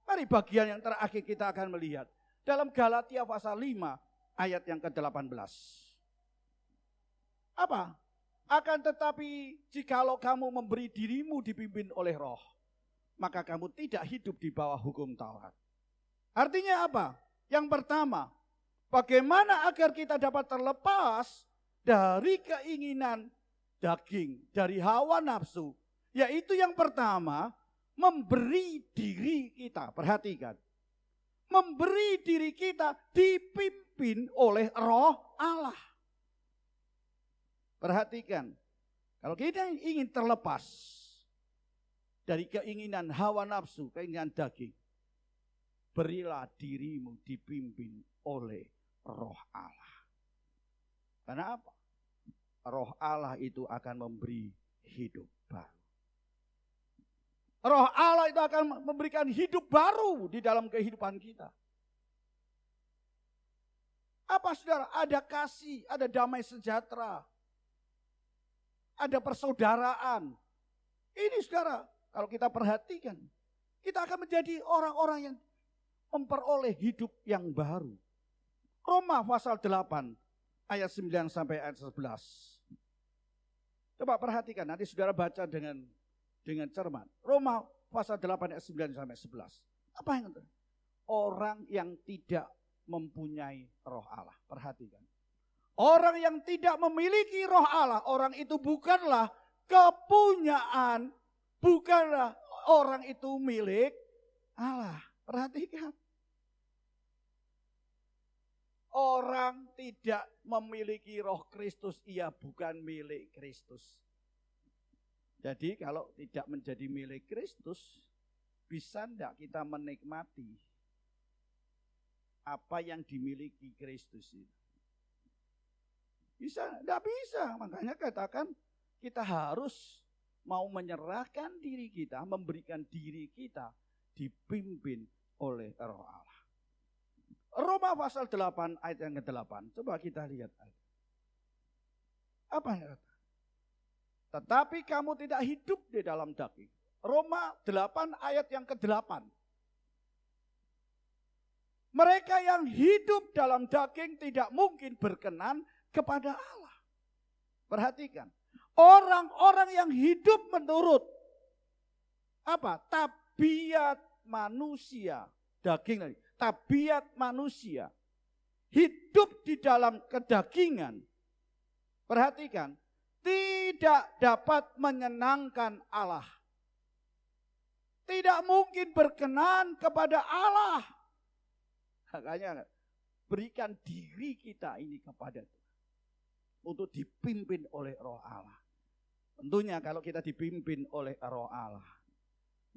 Mari bagian yang terakhir kita akan melihat. Dalam Galatia pasal 5 ayat yang ke-18. Apa? Akan tetapi jikalau kamu memberi dirimu dipimpin oleh roh, maka kamu tidak hidup di bawah hukum Taurat. Artinya apa? Yang pertama, bagaimana agar kita dapat terlepas dari keinginan daging, dari hawa nafsu. Yaitu yang pertama, memberi diri kita. Perhatikan. Memberi diri kita dipimpin oleh roh Allah. Perhatikan. Kalau kita ingin terlepas dari keinginan hawa nafsu, keinginan daging, berilah dirimu dipimpin oleh roh Allah. Karena apa? Roh Allah itu akan memberi hidup baru. Roh Allah itu akan memberikan hidup baru di dalam kehidupan kita. Apa saudara? Ada kasih, ada damai sejahtera, ada persaudaraan. Ini saudara, kalau kita perhatikan, kita akan menjadi orang-orang yang memperoleh hidup yang baru. Roma pasal 8 ayat 9 sampai ayat 11. Coba perhatikan, nanti saudara baca dengan cermat. Roma pasal 8 ayat 9 sampai 11. Apa yang itu? Orang yang tidak mempunyai roh Allah. Perhatikan. Orang yang tidak memiliki roh Allah, orang itu bukanlah kepunyaan, bukanlah orang itu milik Allah. Perhatikan. Orang tidak memiliki roh Kristus, ia bukan milik Kristus. Jadi kalau tidak menjadi milik Kristus, bisa enggak kita menikmati apa yang dimiliki Kristus itu? Bisa? Enggak bisa. Makanya katakan kita harus mau menyerahkan diri kita, memberikan diri kita dipimpin oleh roh Allah. Roma pasal 8 ayat yang ke-8. Coba kita lihat. Apa yang kata? Tetapi kamu tidak hidup di dalam daging. Roma 8 ayat yang ke-8. Mereka yang hidup dalam daging tidak mungkin berkenan kepada Allah. Perhatikan. Orang-orang yang hidup menurut apa? Tabiat manusia. Daging lagi. Tabiat manusia. Hidup di dalam kedagingan. Perhatikan. Tidak dapat menyenangkan Allah. Tidak mungkin berkenan kepada Allah. Makanya berikan diri kita ini kepada Tuhan. Untuk dipimpin oleh roh Allah. Tentunya kalau kita dipimpin oleh roh Allah,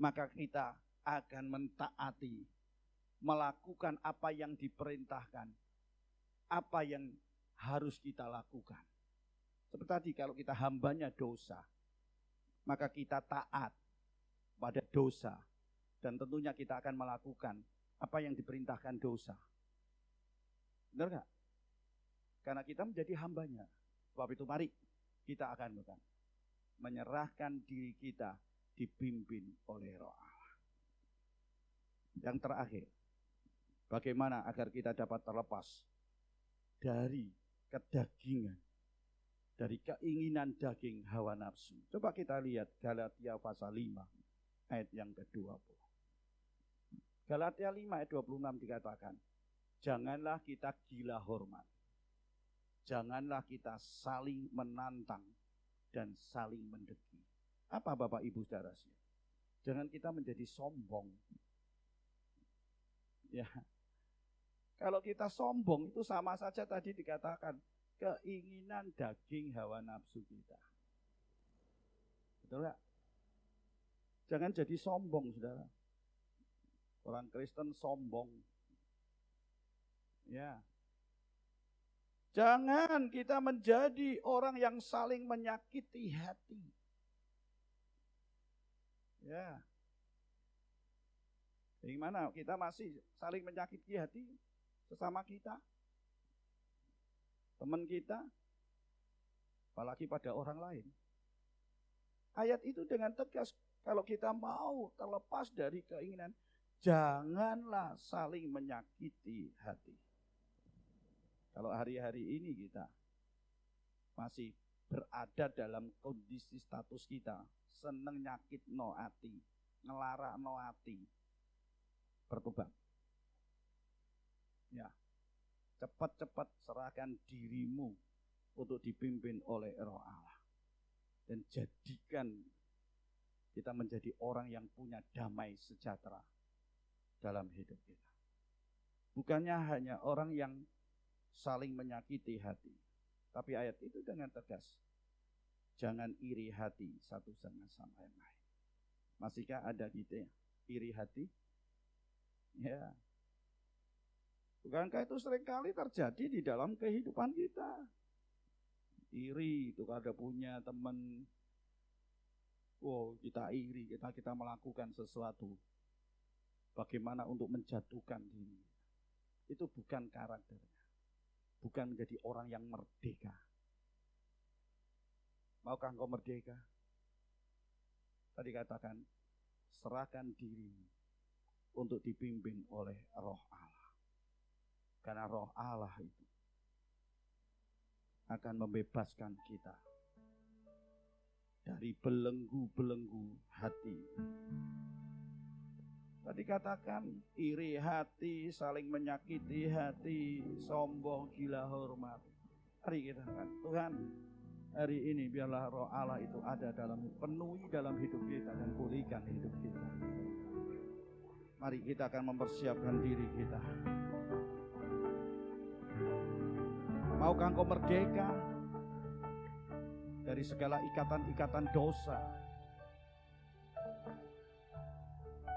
maka kita akan mentaati, melakukan apa yang diperintahkan, apa yang harus kita lakukan. Seperti tadi kalau kita hambanya dosa, maka kita taat pada dosa. Dan tentunya kita akan melakukan apa yang diperintahkan dosa. Benar gak? Karena kita menjadi hambanya. Sebab itu mari kita akan menyerahkan diri kita dipimpin oleh roh Allah. Yang terakhir, bagaimana agar kita dapat terlepas dari kedagingan, dari keinginan daging hawa nafsu. Coba kita lihat Galatia pasal 5 ayat yang ke-20. Galatia 5 ayat 26 dikatakan, janganlah kita gila hormat. Janganlah kita saling menantang dan saling mendeki. Apa Bapak Ibu saudara? Jangan kita menjadi sombong. Ya. Kalau kita sombong itu sama saja tadi dikatakan keinginan daging hawa nafsu kita. Betul enggak? Jangan jadi sombong, saudara. Orang Kristen sombong. Ya. Jangan kita menjadi orang yang saling menyakiti hati. Ya. Bagaimana kita masih saling menyakiti hati sesama kita, teman kita, apalagi pada orang lain. Ayat itu dengan tegas, kalau kita mau terlepas dari keinginan Janganlah saling menyakiti hati. Kalau hari-hari ini kita masih berada dalam kondisi status kita seneng nyakit no hati, ngelara no hati, bertobat. Ya, cepat-cepat serahkan dirimu untuk dipimpin oleh Roh Allah. Dan jadikan kita menjadi orang yang punya damai sejahtera dalam hidup kita. Bukannya hanya orang yang saling menyakiti hati. Tapi ayat itu dengan tegas. Jangan iri hati satu sama yang lain. Masihkah ada gitu ya? Iri hati? Ya. Bukankah itu seringkali terjadi di dalam kehidupan kita? Iri itu ada punya teman. Wow, kita iri, kita melakukan sesuatu. Bagaimana untuk menjatuhkan diri? Itu bukan karakternya. Bukan menjadi orang yang merdeka. Maukah engkau merdeka? Tadi katakan, serahkan diri untuk dipimpin oleh Roh Allah. Karena Roh Allah itu akan membebaskan kita dari belenggu-belenggu hati. Tadi katakan iri hati, saling menyakiti hati, sombong, gila hormat. Mari kita katakan, Tuhan, hari ini biarlah Roh Allah itu ada penuhi dalam hidup kita dan pulihkan hidup kita. Mari kita akan mempersiapkan diri kita. Maukah engkau merdeka dari segala ikatan-ikatan dosa?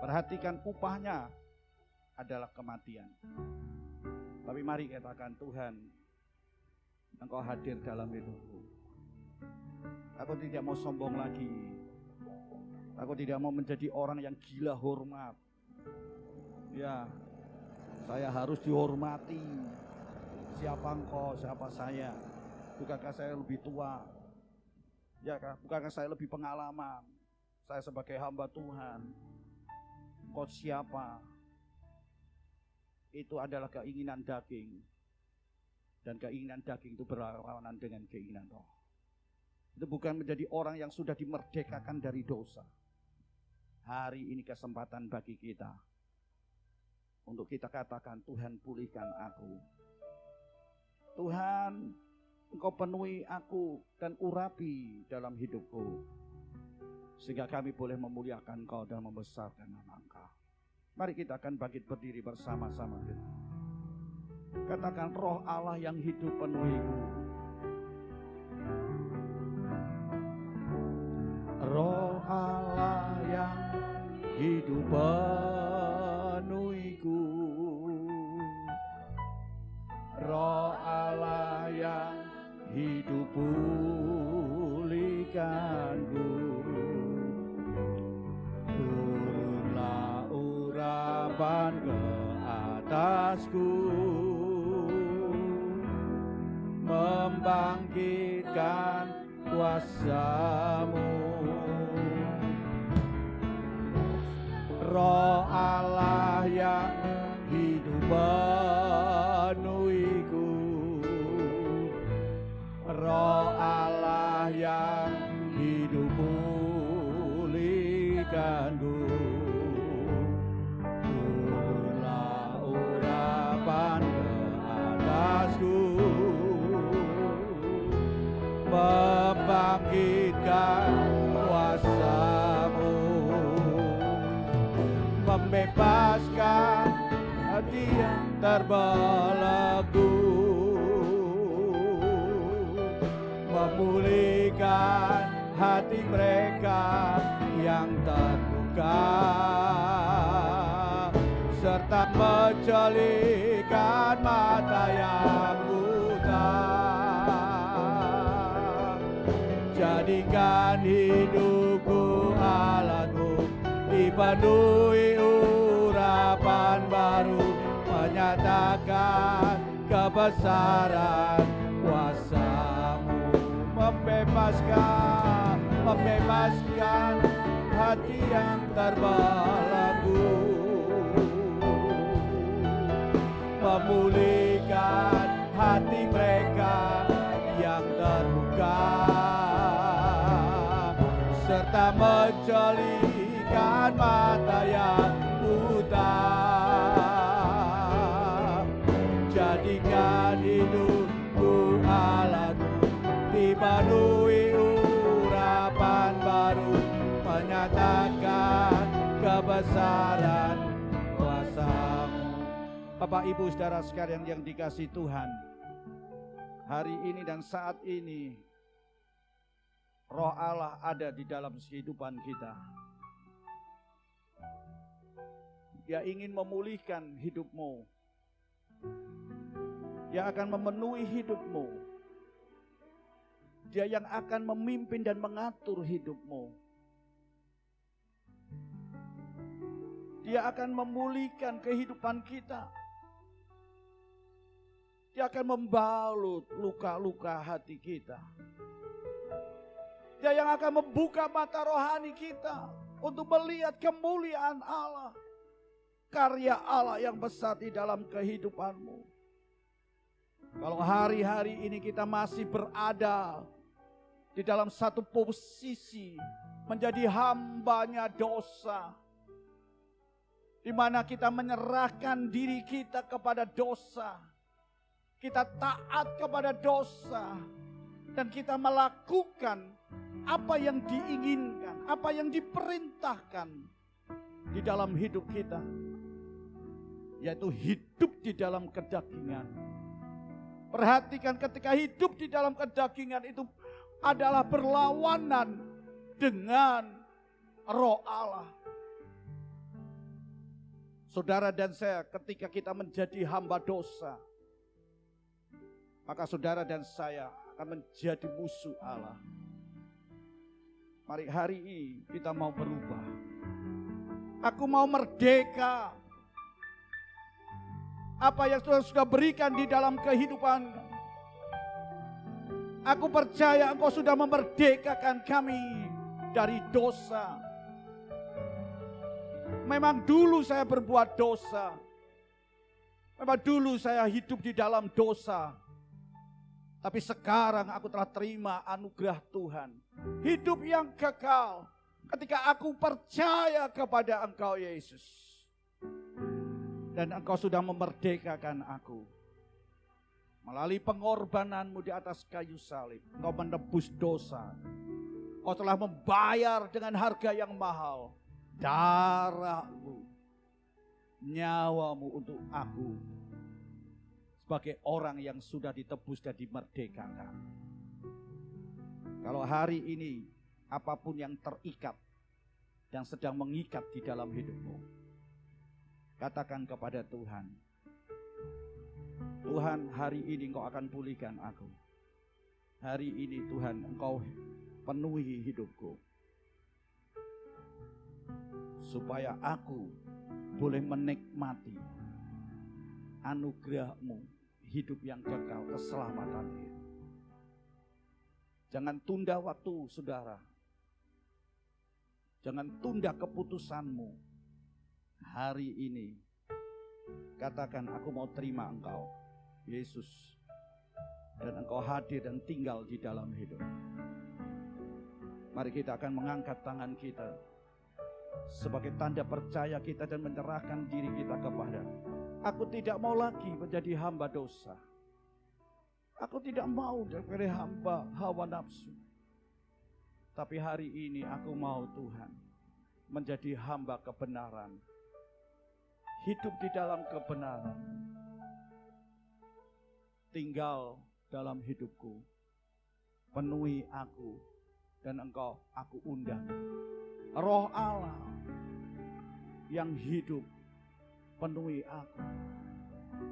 Perhatikan, upahnya adalah kematian. Tapi mari katakan, Tuhan, Engkau hadir dalam hidupku. Aku tidak mau sombong lagi. Aku tidak mau menjadi orang yang gila hormat. Ya, saya harus dihormati. Siapa engkau, siapa saya? Bukankah saya lebih tua? Ya, bukankah saya lebih pengalaman? Saya sebagai hamba Tuhan. Engkau siapa? Itu adalah keinginan daging. Dan keinginan daging itu berlawanan dengan keinginan roh. Itu bukan menjadi orang yang sudah dimerdekakan dari dosa. Hari ini kesempatan bagi kita untuk kita katakan, Tuhan pulihkan aku. Tuhan, Engkau penuhi aku dan urapi dalam hidupku. Sehingga kami boleh memuliakan Engkau dan membesarkan nama Engkau. Mari kita akan bangkit berdiri bersama-sama. Katakan, Roh Allah yang hidup penuhiku. Roh Allah yang hidup penuhiku. Roh Allah yang hidup pulihkanku. Turunlah urapan ke atasku, membangkitkan kuasa-Mu. Roh Allah yang hidup penuhiku. Roh Allah yang hidup pulihkanku. Turunlah urapan ke atasku, membangkitkan kuasa-Mu, membebaskan hati yang terbelenggu, memulihkan hati mereka yang terluka, serta menjelikan mata yang buta. Jadikan hidupku alatmu, dipenuhi urapan baru, menyatakan kebesaran kuasa-Mu, membebaskan hati yang terbelenggu, memulihkan hati mereka yang terluka, serta menjolikan mata yang buta. Jadikan hidupku Allahku dipenuhi urapan baru, menyatakan kebesaran kuasa-Mu. Bapak Ibu saudara sekalian yang dikasihi Tuhan, hari ini dan saat ini Roh Allah ada di dalam kehidupan kita. Dia ingin memulihkan hidupmu. Dia akan memenuhi hidupmu. Dia yang akan memimpin dan mengatur hidupmu. Dia akan memulihkan kehidupan kita. Dia akan membalut luka-luka hati kita. Dia yang akan membuka mata rohani kita untuk melihat kemuliaan Allah. Karya Allah yang besar di dalam kehidupanmu. Kalau hari-hari ini kita masih berada di dalam satu posisi menjadi hambanya dosa, di mana kita menyerahkan diri kita kepada dosa, kita taat kepada dosa, dan kita melakukan apa yang diinginkan, apa yang diperintahkan di dalam hidup kita, yaitu hidup di dalam kedagingan. Perhatikan, ketika hidup di dalam kedagingan itu adalah berlawanan dengan Roh Allah. Saudara dan saya, ketika kita menjadi hamba dosa, maka saudara dan saya akan menjadi musuh Allah. Mari hari ini kita mau berubah. Aku mau merdeka. Apa yang Tuhan sudah berikan di dalam kehidupan. Aku percaya Engkau sudah memerdekakan kami dari dosa. Memang dulu saya berbuat dosa. Memang dulu saya hidup di dalam dosa. Tapi sekarang aku telah terima anugerah Tuhan. Hidup yang kekal ketika aku percaya kepada Engkau Yesus. Dan Engkau sudah memerdekakan aku. Melalui pengorbananmu di atas kayu salib, Engkau menebus dosa. Engkau telah membayar dengan harga yang mahal. Darahmu, nyawamu untuk aku. Sebagai orang yang sudah ditebus dan dimerdekakan. Kalau hari ini apapun yang terikat, yang sedang mengikat di dalam hidupmu, katakan kepada Tuhan, Tuhan, hari ini Engkau akan pulihkan aku. Hari ini Tuhan, Engkau penuhi hidupku. Supaya aku boleh menikmati anugerah-Mu, hidup yang kekal, keselamatan itu. Jangan tunda waktu, saudara. Jangan tunda keputusanmu. Hari ini, katakan, aku mau terima Engkau, Yesus. Dan Engkau hadir dan tinggal di dalam hidup. Mari kita akan mengangkat tangan kita sebagai tanda percaya kita dan menyerahkan diri kita kepada. Aku tidak mau lagi menjadi hamba dosa. Aku tidak mau menjadi hamba hawa nafsu. Tapi hari ini aku mau Tuhan menjadi hamba kebenaran. Hidup di dalam kebenaran. Tinggal dalam hidupku. Penuhi aku. Dan Engkau aku undang. Roh Allah yang hidup penuhi aku.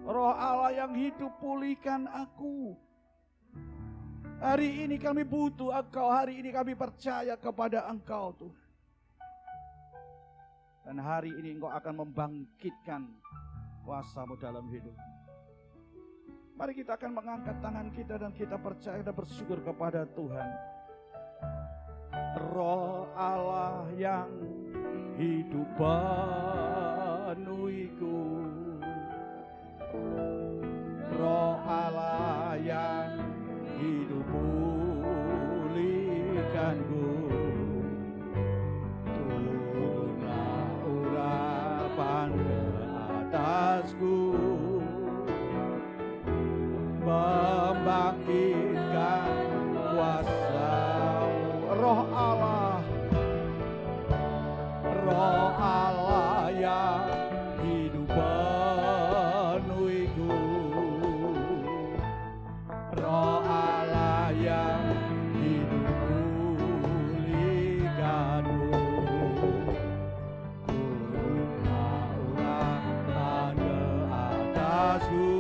Roh Allah yang hidup pulihkan aku. Hari ini kami butuh Engkau. Hari ini kami percaya kepada Engkau Tuhan. Dan hari ini Engkau akan membangkitkan kuasa-Mu dalam hidup. Mari kita akan mengangkat tangan kita dan kita percaya dan bersyukur kepada Tuhan. Roh Allah yang hidup penuhiku. Roh Allah yang hidup pulihkanku. Turunlah urapan ke atasku, membangkitkan kuasa-Mu. Roh Allah, Roh Allah yang hidup penuhiku. Roh Allah yang hidup pulihkanku. Turunlah urapan ke atasku,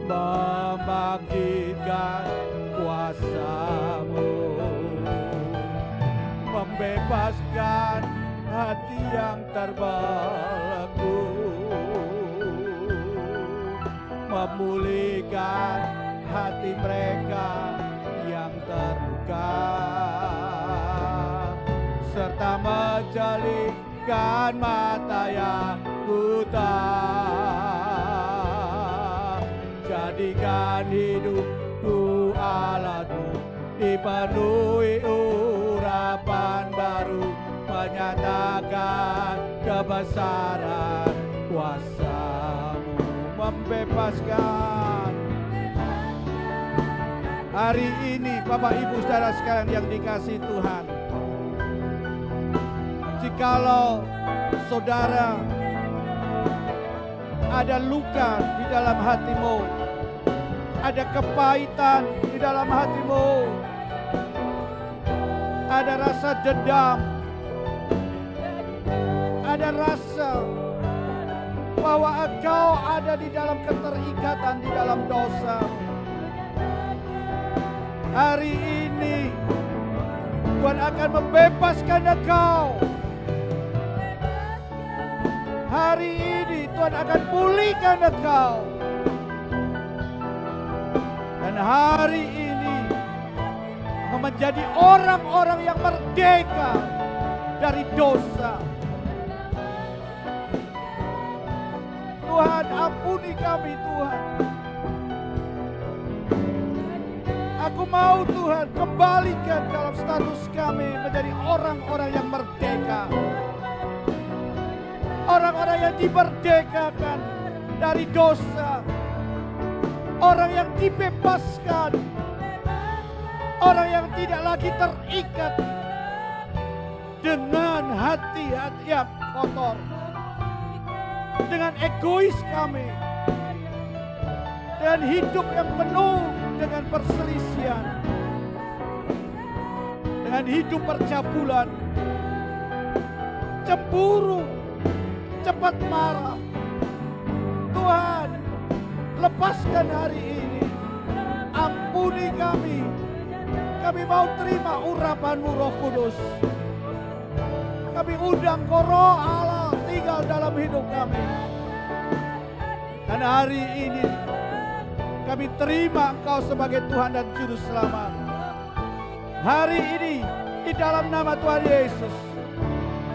membangkitkan kuasa-Mu, membebaskan hati yang terbelenggu, memulihkan hati mereka yang terluka, serta menjadikan mata yang buta. Jadikan hidupku alatmu, dipenuhi urapan baru, menyatakan kebesaran kuasa-Mu, membebaskan. Hari ini Bapak Ibu Saudara sekalian yang dikasihi Tuhan, jikalau saudara ada luka di dalam hatimu, ada kepahitan di dalam hatimu, ada rasa dendam, ada rasa bahwa engkau ada di dalam keterikatan di dalam dosa. Hari ini Tuhan akan membebaskan engkau. Hari ini Tuhan akan pulihkan engkau. Dan hari ini menjadi orang-orang yang merdeka dari dosa. Tuhan, ampuni kami Tuhan. Aku mau Tuhan kembalikan dalam status kami menjadi orang-orang yang merdeka. Orang-orang yang dimerdekakan dari dosa. Orang yang dibebaskan. Orang yang tidak lagi terikat dengan hati-hati yang kotor. Dengan egois kami. Dan hidup yang penuh dengan perselisihan. Dengan hidup percabulan. Cemburu. Cepat marah. Tuhan, lepaskan hari ini. Ampuni kami. Kami mau terima urapan-Mu Roh Kudus. Kami undang Kau Roh Allah tinggal dalam hidup kami. Dan hari ini kami terima Engkau sebagai Tuhan dan Juru Selamat. Hari ini di dalam nama Tuhan Yesus,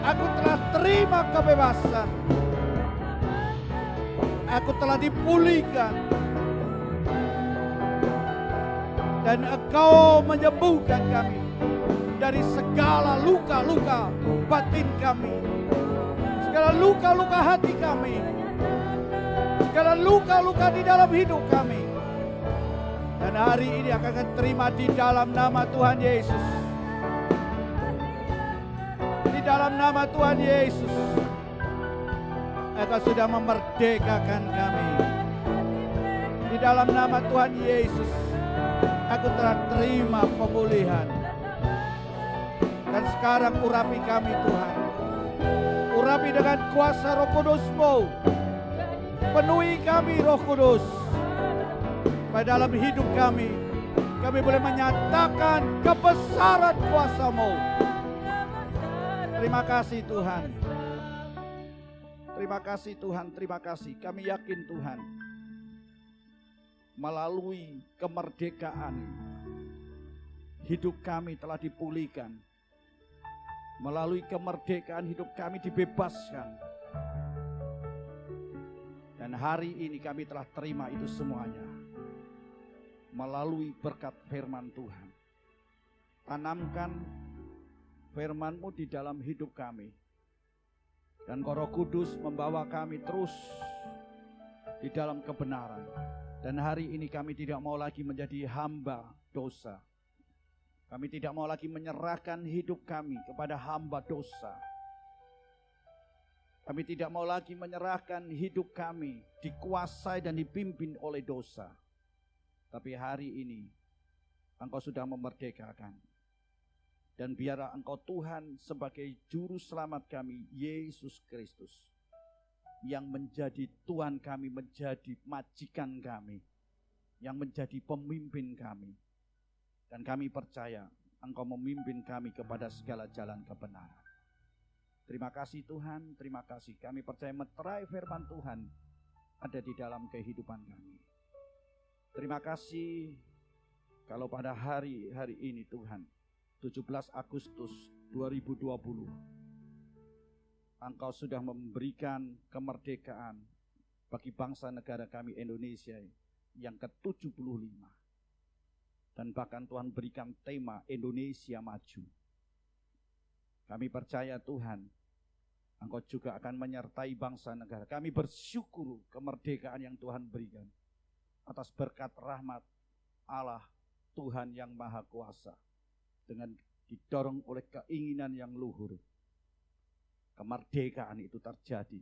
aku telah terima kebebasan. Aku telah dipulihkan. Dan Engkau menyembuhkan kami dari segala luka-luka batin kami. Segala luka-luka hati kami. Segala luka-luka di dalam hidup kami. Dan hari ini akan terima di dalam nama Tuhan Yesus. Di dalam nama Tuhan Yesus, Engkau sudah memerdekakan kami. Di dalam nama Tuhan Yesus, aku telah terima pemulihan. Dan sekarang urapi kami Tuhan. Urapi dengan kuasa Roh Kudus-Mu. Penuhi kami Roh Kudus. Pada dalam hidup kami boleh menyatakan kebesaran kuasa-Mu. Terima kasih Tuhan. Terima kasih Tuhan, terima kasih. Kami yakin Tuhan, melalui kemerdekaan, hidup kami telah dipulihkan. Melalui kemerdekaan hidup kami dibebaskan. Dan Dan hari ini kami telah terima itu semuanya melalui berkat firman Tuhan. Tanamkan firman-Mu di dalam hidup kami. Dan Roh Kudus membawa kami terus di dalam kebenaran. Dan hari ini kami tidak mau lagi menjadi hamba dosa. Kami tidak mau lagi menyerahkan hidup kami kepada hamba dosa. Kami tidak mau lagi menyerahkan hidup kami dikuasai dan dipimpin oleh dosa. Tapi hari ini Engkau sudah memerdekakan. Dan biarlah Engkau Tuhan sebagai juru selamat kami, Yesus Kristus, yang menjadi Tuhan kami, menjadi majikan kami, yang menjadi pemimpin kami. Dan kami percaya Engkau memimpin kami kepada segala jalan kebenaran. Terima kasih Tuhan, terima kasih. Kami percaya meterai firman Tuhan ada di dalam kehidupan kami. Terima kasih kalau pada hari ini Tuhan, 17 Agustus 2020, Engkau sudah memberikan kemerdekaan bagi bangsa negara kami Indonesia yang ke-75. Dan bahkan Tuhan berikan tema Indonesia Maju. Kami percaya Tuhan, Engkau juga akan menyertai bangsa negara. Kami bersyukur kemerdekaan yang Tuhan berikan atas berkat rahmat Allah Tuhan yang Maha Kuasa. Dengan didorong oleh keinginan yang luhur, kemerdekaan itu terjadi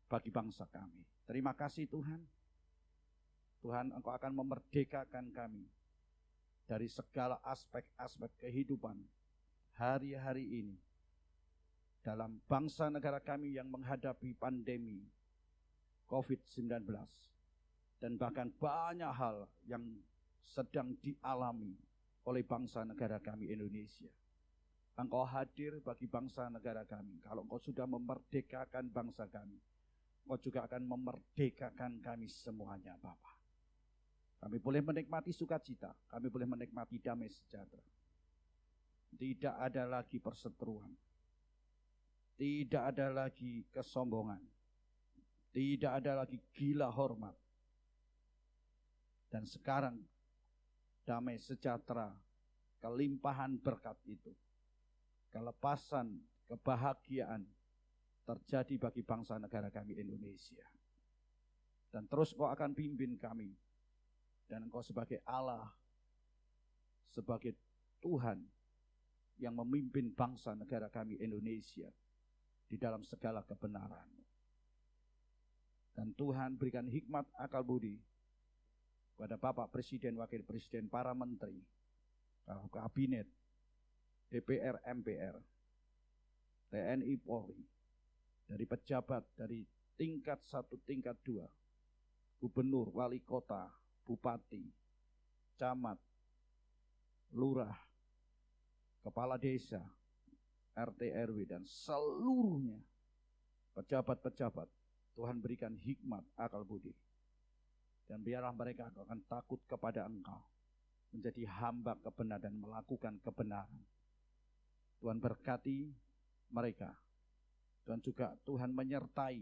bagi bangsa kami. Terima kasih Tuhan. Tuhan, Engkau akan memerdekakan kami dari segala aspek-aspek kehidupan hari-hari ini dalam bangsa negara kami yang menghadapi pandemi COVID-19 dan bahkan banyak hal yang sedang dialami oleh bangsa negara kami Indonesia. Engkau hadir bagi bangsa negara kami. Kalau Engkau sudah memerdekakan bangsa kami, Engkau juga akan memerdekakan kami semuanya, Bapa. Kami boleh menikmati sukacita, kami boleh menikmati damai sejahtera. Tidak ada lagi perseteruan, tidak ada lagi kesombongan, tidak ada lagi gila hormat. Dan sekarang damai sejahtera, kelimpahan berkat itu, kelepasan, kebahagiaan terjadi bagi bangsa negara kami Indonesia. Dan terus Engkau akan pimpin kami. Dan Engkau sebagai Allah, sebagai Tuhan yang memimpin bangsa negara kami Indonesia di dalam segala kebenaran. Dan Tuhan berikan hikmat akal budi kepada Bapak Presiden, Wakil Presiden, para menteri, kabinet, DPR, MPR, TNI, Polri, dari pejabat dari tingkat 1, tingkat 2, gubernur, wali kota, bupati, camat, lurah, kepala desa, RT RW, dan seluruhnya pejabat-pejabat. Tuhan berikan hikmat akal budi. Dan biarlah mereka akan takut kepada Engkau, menjadi hamba kebenaran dan melakukan kebenaran. Tuhan berkati mereka. Dan juga Tuhan menyertai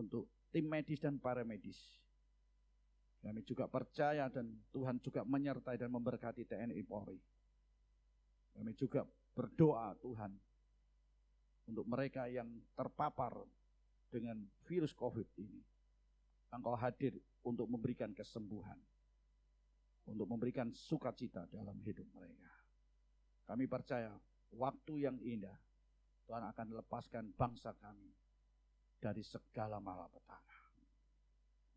untuk tim medis dan paramedis. Kami juga percaya dan Tuhan juga menyertai dan memberkati TNI Polri. Kami juga berdoa Tuhan untuk mereka yang terpapar dengan virus COVID ini. Engkau hadir untuk memberikan kesembuhan, untuk memberikan sukacita dalam hidup mereka. Kami percaya waktu yang indah Tuhan akan lepaskan bangsa kami dari segala malapetaka.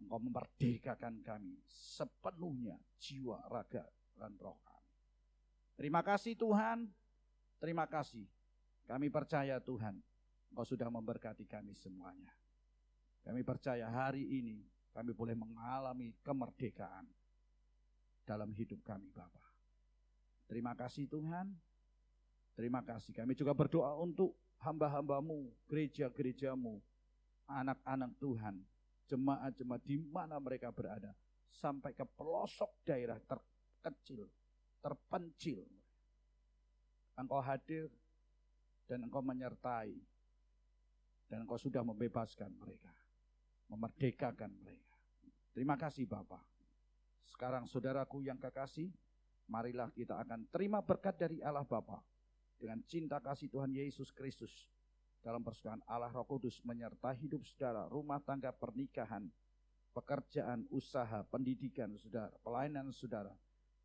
Engkau memerdekakan kami sepenuhnya jiwa, raga, dan roh kami. Terima kasih Tuhan, terima kasih. Kami percaya Tuhan, Engkau sudah memberkati kami semuanya. Kami percaya hari ini kami boleh mengalami kemerdekaan dalam hidup kami Bapa. Terima kasih Tuhan, terima kasih. Kami juga berdoa untuk hamba-hambamu, gereja-gerejamu, anak-anak Tuhan, jemaat-jemaat di mana mereka berada, sampai ke pelosok daerah terkecil, terpencil. Engkau hadir dan Engkau menyertai Dan Engkau sudah membebaskan mereka, memerdekakan mereka. Terima kasih Bapa. Sekarang saudaraku yang kekasih, marilah kita akan terima berkat dari Allah Bapa dengan cinta kasih Tuhan Yesus Kristus dalam persekutuan Allah Roh Kudus menyertai hidup saudara, rumah tangga, pernikahan, pekerjaan, usaha, pendidikan saudara, pelayanan saudara,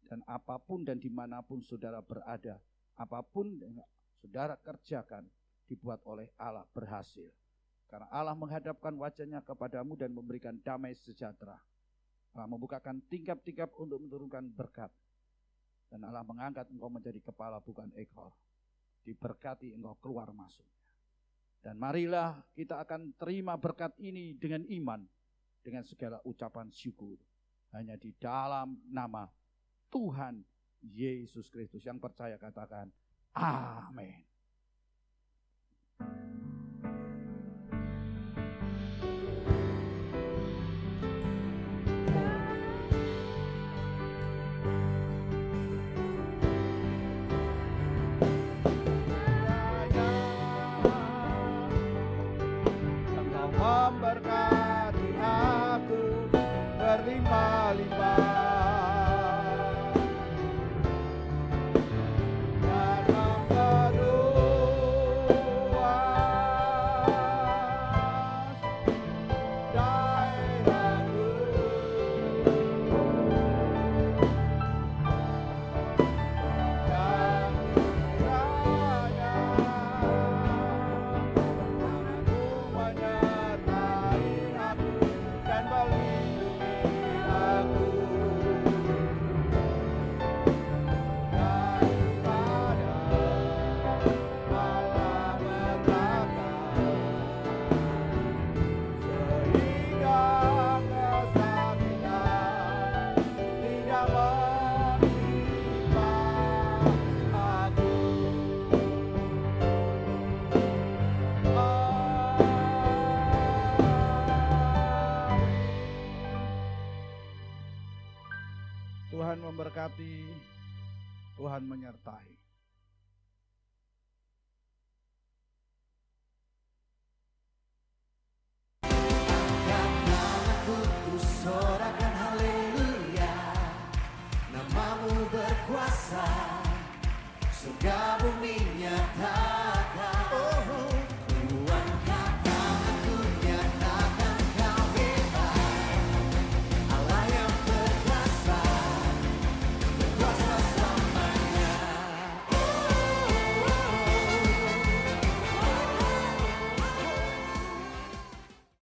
dan apapun dan dimanapun saudara berada, apapun yang saudara kerjakan dibuat oleh Allah berhasil. Karena Allah menghadapkan wajahnya kepadamu dan memberikan damai sejahtera. Allah membukakan tingkap-tingkap untuk menurunkan berkat. Dan Allah mengangkat engkau menjadi kepala bukan ekor. Diberkati engkau keluar masuk. Dan marilah kita akan terima berkat ini dengan iman. Dengan segala ucapan syukur. Hanya di dalam nama Tuhan Yesus Kristus. Yang percaya katakan amin. Memberkati aku berlimpah-limpah dan memperluas daerahku dan kiranya menyertai aku dan melindungi aku daripada malapetaka sehingga kesakitan tidak menimpa aku. Tuhan memberkati, Tuhan menyertai. Namaku ku sorakan haleluya, namamu berkuasa, surga bumi nyata.